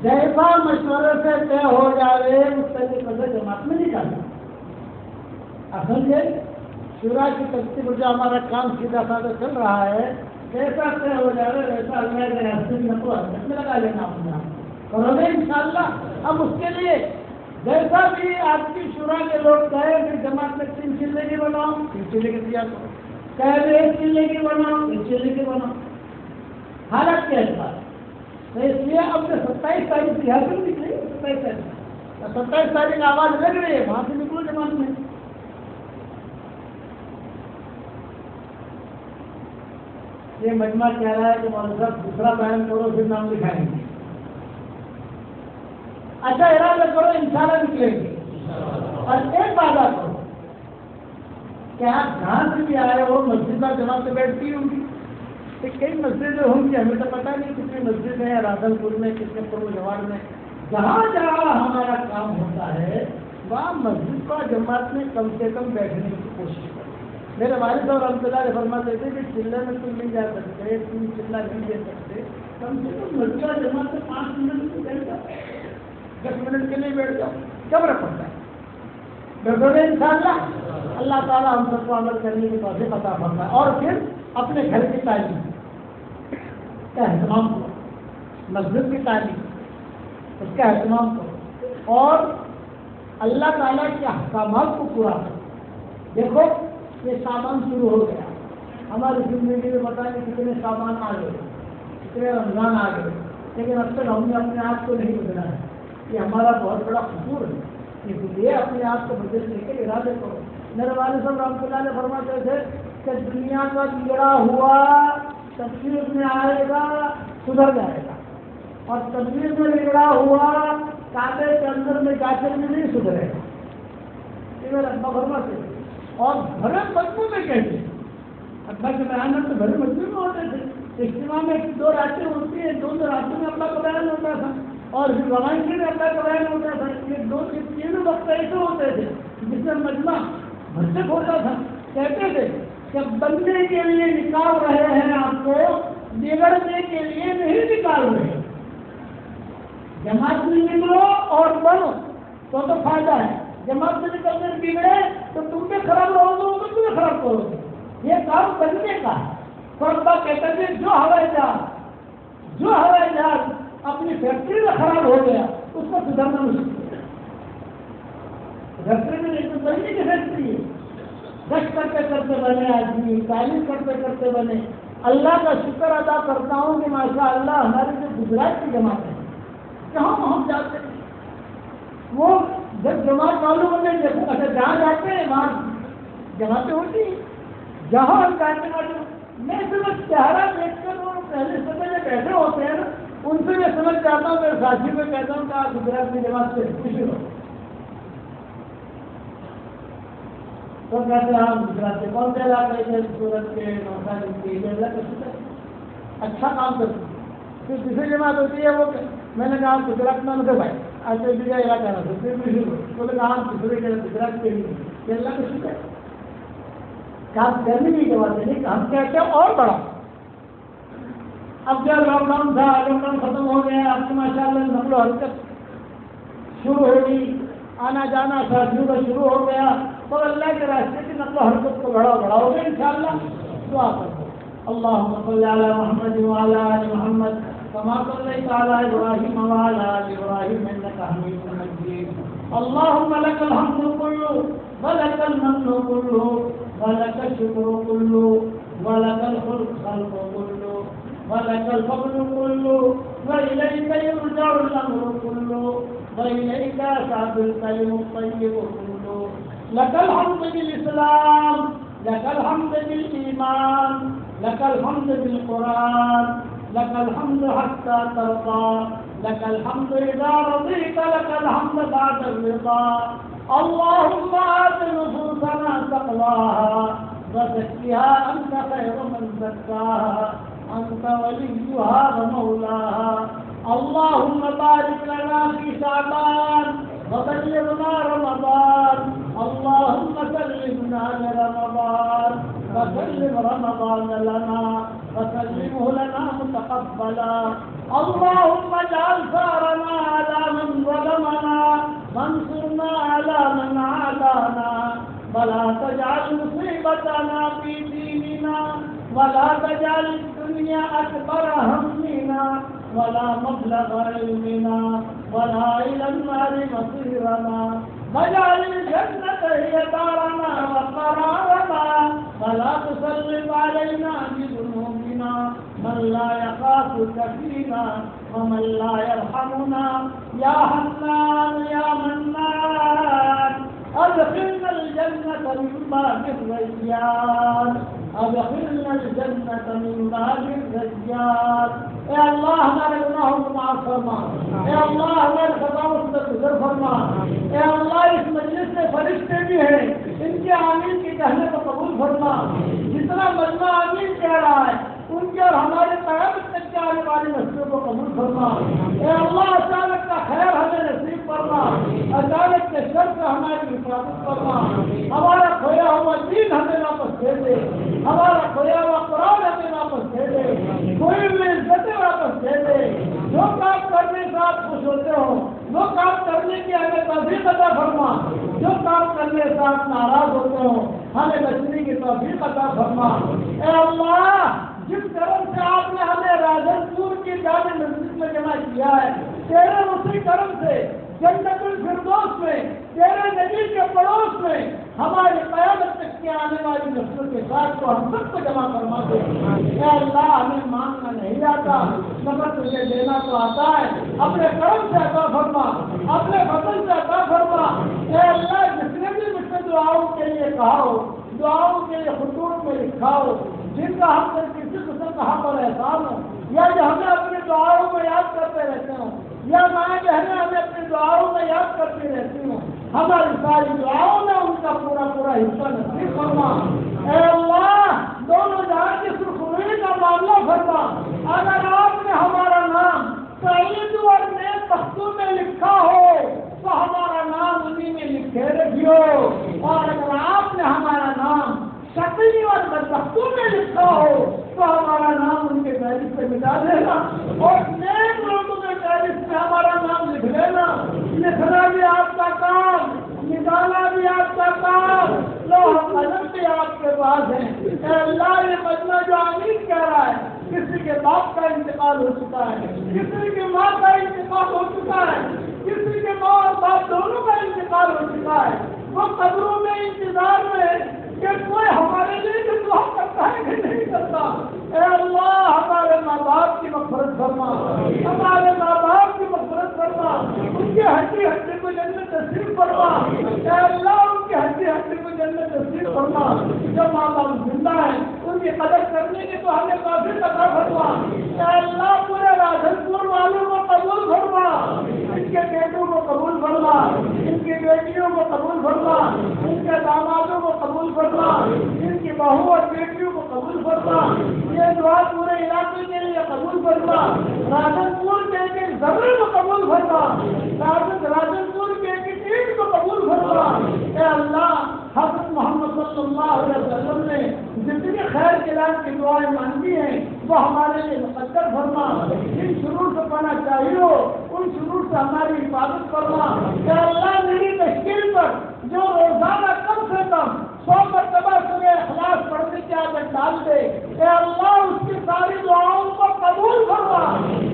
جیسا مشورے سے طے ہو جائے اس طریقے سے جماعت میں نکالنا. اصل یہ شورا کی ترتیب جو ہمارا کام سیدھا سادہ چل رہا ہے, جیسا طے ہو جائے ویسا اللہ کے راستے میں لگا لینا اپنا. کرو گے انشاءاللہ. اب اس کے لیے جیسا بھی آپ کی شورا کے لوگ کہے کہ جماعت میں 3 چلے کی بناؤ, 3 چلے کی تیار کرو. کہہ 1 چلے کی بناؤ, 1 چلے کی بناؤ. حالت کے اعتبار تو اس لیے اب سے 27 تاریخ کی حاصل نکلی. 27 تاریخ آواز لگ رہی ہے, وہاں سے نکلو جماعت میں. یہ مجمع کہہ رہا ہے کہ مولوی صاحب دوسرا بیان کرو پھر نام لکھائیں گے. اچھا ارادہ کرو انشاءاللہ نکلیں گے. اور ایک وعدہ کرو کہ آپ جہاں سے بھی آئے ہو مسجد میں جماعت سے بیٹھتی ہوں گی. کئی مسجدیں ہوں گی, ہمیں تو پتہ نہیں کتنی مسجد ہیں راہدم پور میں, کتنے پور جوار میں. جہاں جہاں ہمارا کام ہوتا ہے وہاں مسجد کو جماعت میں کم سے کم بیٹھنے کی کوشش کرو. میرے والد صاحب رحمۃ اللہ علیہ فرماتے تھے کہ چلے میں تم نہیں جا سکتے, تم چلہ نہیں دے سکتے, کم سے کم مسجد جماعت سے 5 منٹ بیٹھ جاؤ, 10 منٹ کے لیے بیٹھ جاؤ. کب رکھ پڑتا ہے ڈٹوگے انشاءاللہ اللہ تعالیٰ ہم سب کو عمل کرنے کی توفیق عطا فرمائے. اور پھر اپنے گھر کی تعلیم کا اہتمام کرو, مسجد کی تعلیم اس کا اہتمام کرو, اور اللہ تعالیٰ کے احکامات کو پورا کرو. دیکھو یہ سامان شروع ہو گیا ہماری زندگی میں, پتہ نہیں کتنے سامان آ گئے, کتنے رمضان آ گئے, لیکن اب تک ہم نے اپنے آپ کو نہیں بدلا ہے. یہ ہمارا بہت بڑا قصور ہے. اس لیے اپنے آپ کو بدلنے کے ارادے کرو. میرے والد صاحب رحمۃ اللہ علیہ فرماتے تھے کہ دنیا کا بگڑا ہوا تفسیر میں آئے گا سدھر جائے گا, اور تفسیر میں بگڑا ہوا کعبے کے اندر میں جا کر بھی نہیں سدھرے گا. یہ میرے ابا فرماتے تھے. اور بھرے مجموع میں کہتے ہیں, ابا کے بیانات تو بھرے مجموع میں ہوتے تھے. اجتماع میں 2 راتیں ہوتی ہیں, 2 راتوں میں اللہ کا بیان ہوتا تھا, اور پھر روانگی میں اللہ کا بیان ہوتا تھا. یہ 2-3 وقت ایسے ہوتے تھے جس میں مجمع بھرسک ہوتا تھا. کہتے تھے کہ بننے کے لیے نکال رہے ہیں آپ کو, بگڑنے کے لیے نہیں نکال رہے. جماعت میں نکلو اور بنو تو فائدہ ہے. جماعت سے نکل کر بگڑے تو تم بھی خراب رہو گے, تو تم بھی خراب کرو گے. یہ کام بننے کا ہے. فرما کہتے تھے جو ہوائی جہاز اپنی فیکٹری میں خراب ہو گیا اس کو سدھرنا مشکل ہے. فیکٹری میں نہیں تو بننے کی فیکٹری ہے. گشت کرتے کرتے بنے آدمی, تعلیم کرتے کرتے بنے. اللہ کا شکر ادا کرتا ہوں کہ ماشاء اللہ ہماری جو گجرات کی جماعت ہے جہاں ہم جاتے ہیں وہ جب جماعت معلوم ہونے دیکھو اچھا جہاں جاتے ہیں وہاں جماعتیں ہوتی ہیں. جہاں ہم جاتے ہیں میں صرف چہرہ دیکھ کر وہ پہلے سمجھ میں بیٹھے ہوتے ہیں ان سے میں سمجھ جاتا ہوں. میرے ساتھی کو کہتا ہوں کہ آپ گجرات کی جماعت سے خوشی ہو. تو کہتے ہیں ہم گجرات کے کون سے علاقے کے, سورت کے, نوساری کے, اللہ کا شکر اچھا کام کرتے ہیں. پھر دوسری جماعت ہوتی ہے وہ میں نے کہا گجرات میں مجھے بھائی ایسے بھی علاقہ نہ پھر خوشی ہو. تو نے کہا دوسرے کے گجرات کے لیے اللہ کا شکر کام کرنے کی بات نہیں کہ ہم کہتے ہیں اور بڑا. اب جب لاک ڈاؤن تھا, لاک ڈاؤن ختم ہو گیا, اب تو ماشاء اللہ نقل و حرکت شروع ہوگی, آنا جانا شروع ہو گیا, تو اللہ کے راستے کی نقل و حرکت کو بڑھاؤ گے انشاءاللہ. دعا کرو اللہم صلی علی محمد وعلی آل محمد کما صلیت علی ابراہیم وعلی آل ابراہیم انک حمید مجید. اللہم لک الحمد کلہ ولک المن کلہ ولک الشکر کلہ ولک الخلق کلہ ولك الفضل كله وإليك يرجع الأمر كله وإليك يصعد الكلم الطيب كله. لك الحمد بالإسلام, لك الحمد بالإيمان, لك الحمد بالقرآن, لك الحمد حتى ترضى, لك الحمد إذا رضيت, لك الحمد بعد الرضا. اللهم آت نفوسنا تقواها وزكها أنت خير من زكاها أنت وليها ومولاها. اللهم بارك لنا في شعبان وبلغنا رمضان. اللهم سلمنا لرمضان وسلم رمضان لنا وسلمه لنا متقبلا. اللهم اجعل ثارنا على من ظلمنا وانصرنا على من عادانا ولا تجعل مصيبتنا في ديننا ولا تجعل الدنيا أكبر همنا ولا مبلغ علمنا ولا إلى النار مصيرنا واجعل الجنة هي دارنا وقرارنا ولا تسلط علينا بذنوبنا من لا يخافك فينا ومن لا يرحمنا. يا حنان يا منان ادخلنا الجنة من باب الريان, ادخلنا الجنة من باب الريان. اے اللہ ہمارے گناہوں کو معاف فرما, اے اللہ ہمارے خطاؤں سے گزر فرما, اے اللہ اس مجلس میں فرشتے بھی ہیں ان کے آمین کے کہنے کو قبول فرما. جتنا مجمع آمین کہہ رہا ہے ان کے اور ہمارے قیامت تک کے آنے والی نسلوں کو قبول فرما. اے اللہ اچانک کا خیر ہمیں نصیب فرما, اچانک کے شر سے ہماری حفاظت فرما. ہمارا کھویا ہوا دین ہمیں واپس دے دے, ہمارا کھویا ہوا قرآن ہمیں واپس دے دے, کوئی بھی عزتیں واپس دے دے. جو کام کرنے سے آپ خوش ہوتے ہو وہ کام کرنے کی ہمیں توفیق عطا فرما، جو کام کرنے سے آپ ناراض ہوتے ہو ہمیں بچنے کی توفیق عطا فرما۔ اے اللہ، جس کرم سے آپ نے ہمیں راجن پور کی جامع مسجد میں جمع کیا ہے، تیرے اسی کرم سے جنت الفردوس میں تیرے نبی کے پڑوس میں ہماری قیامت تک کی آنے والی نسلوں کے ساتھ کو ہم سب کو جمع فرما دے۔ اے اللہ، ہمیں مانگنا نہیں آتا مگر تجھے دینا تو آتا ہے، اپنے کرم سے عطا فرما، اپنے فضل سے عطا فرما۔ اے اللہ، جس نے بھی مجھ سے دعاؤں کے لیے کہا ہو، دعاؤں کے لیے خطوط میں لکھا ہو، جن کا ہم سے کسی قسم کا حق اور احسان ہو، یا جو ہمیں اپنی دعاؤں میں یاد کرتے رہتے ہوں، یا مائیں بہنیں ہمیں اپنی دعاؤں میں یاد کرتی رہتی ہوں، ہماری ساری دعاؤں میں ان کا پورا پورا حصہ نصیب فرما۔ اے اللہ، دونوں جہاں کی سرخروئی کا معاملہ فرما۔ اگر آپ نے ہمارا نام سعید اور نیک تختوں میں لکھا ہو تو ہمارا نام انہیں میں لکھے رکھیو، اور اگر آپ نے ہمارا نام شقی اور بدبختوں میں لکھا ہو تو ہمارا نام ان کے فہرست سے مٹا دینا، اور نیک لوگوں کے فہرست سے ہمارا نام لکھ لینا۔ لکھنا بھی آپ کا کام، نکالنا بھی آپ کا کام، لوح قلم بھی آپ کے پاس ہے۔ اے اللہ، یہ مجمع جو آمین کہہ رہا ہے، کسی کے باپ کا انتقال ہو چکا ہے، کسی کی ماں کا انتقال ہو چکا ہے، کسی کے ماں اور باپ دونوں کا انتقال ہو چکا ہے، وہ قبروں میں انتظار میں کہ کوئی ہمارے لیے بھی دعا کرتا ہے کہ نہیں کرتا۔ اے اللہ، ہمارے ماں باپ کی مغفرت فرما، ہمارے ماں باپ کی مغفرت فرما، ان کی ہڈی ہڈی کو جنت نصیب فرما۔ اے اللہ، ان کی ہڈی ہڈی کو جنت نصیب فرما۔ جو ماں باپ زندہ ہیں ان کی قدر کرنے کی تو ہمیں کافی عطا فرما۔ اے اللہ، پورے راجن پور والوں کو قبول فرما، ان کے بیٹوں کو قبول فرما، ان کی بیٹیوں کو قبول فرما، ان کے دامادوں کو قبول فرما، ان کی بہو اور بیٹیوں کو قبول فرما۔ یہ دعا پورے علاقے کے لیے قبول فرما۔ راجن پور کے ایک زمین کو قبول فرما، راجن پور کے ایک اینٹ کو قبول فرما۔ اے اللہ، حضرت محمد صلی اللہ علیہ وسلم نے جتنی خیر کلام کی دعائیں مانگی ہیں وہ ہمارے لیے مقدر فرما۔ ان شرور سے پناہ چاہیے، ان شرور سے ہماری حفاظت فرما۔ اے اللہ، میری تشکیل پر جو روزانہ کم سے کم 100 مرتبہ سورہ اخلاص پڑھنے کی عادت ڈال دے، اے اللہ، اس کی ساری دعاؤں کو قبول فرما،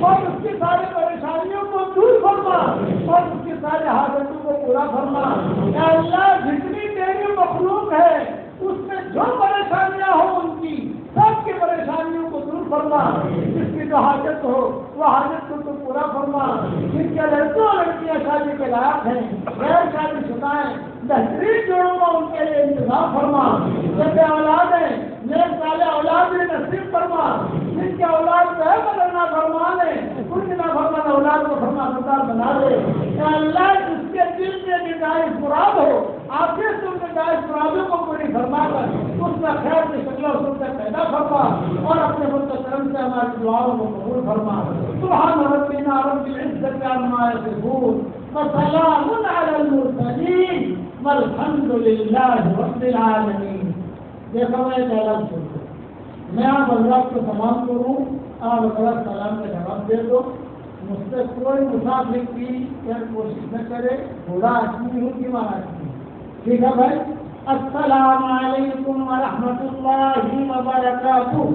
اور اس کی ساری پریشانیوں کو دور فرما، اور اس کی ساری حاجتوں کو پورا فرما۔ اے اللہ، جتنی تیری مخلوق ہے اس میں جو پریشانیاں ہوں ان کی سب کی پریشانیوں کو دور فرما۔ جس کی جو حاجت ہو وہ حاجت کو تو پورا فرما۔ جن کے لڑکے اور لڑکیاں شادی کے لائق ہیں، غیر شادی شدہ ہیں، بہترین جوڑوں کا ان کے لیے انتظام فرما۔ جب اولاد ہیں نیک سالے اولاد بھی نصیب فرما۔ جن کے اولاد ہے مگر نافرمان ہے ان کی نافرمان اولاد کو فرما بردار بنا دے۔ اے اللہ، جس کے دل میں بھی جائز مراد ہو آپ سے ان کے جائز مرادوں کو پوری فرما کر اس میں خیر کی شکل و صورت پیدا فرما، اور اپنے ملک کرم سے ہماری دعاؤں کو قبول فرما۔ سبحان ربنا رب العزت عما یصفون وسلام علی المرسلین والحمد للہ رب العالمین۔ دیکھو میں ایک اعلان سنتا ہوں، میں آپ حضرات کو سلام کروں، آپ حضرات سلام کا جواب دے دو۔ مجھ سے کوئی مسافر کی کوشش نہ کرے، تھوڑا آدمی ہوں کہ ماں آدمی، ٹھیک ہے بھائی؟ السلام علیکم ورحمۃ اللہ وبرکاتہ۔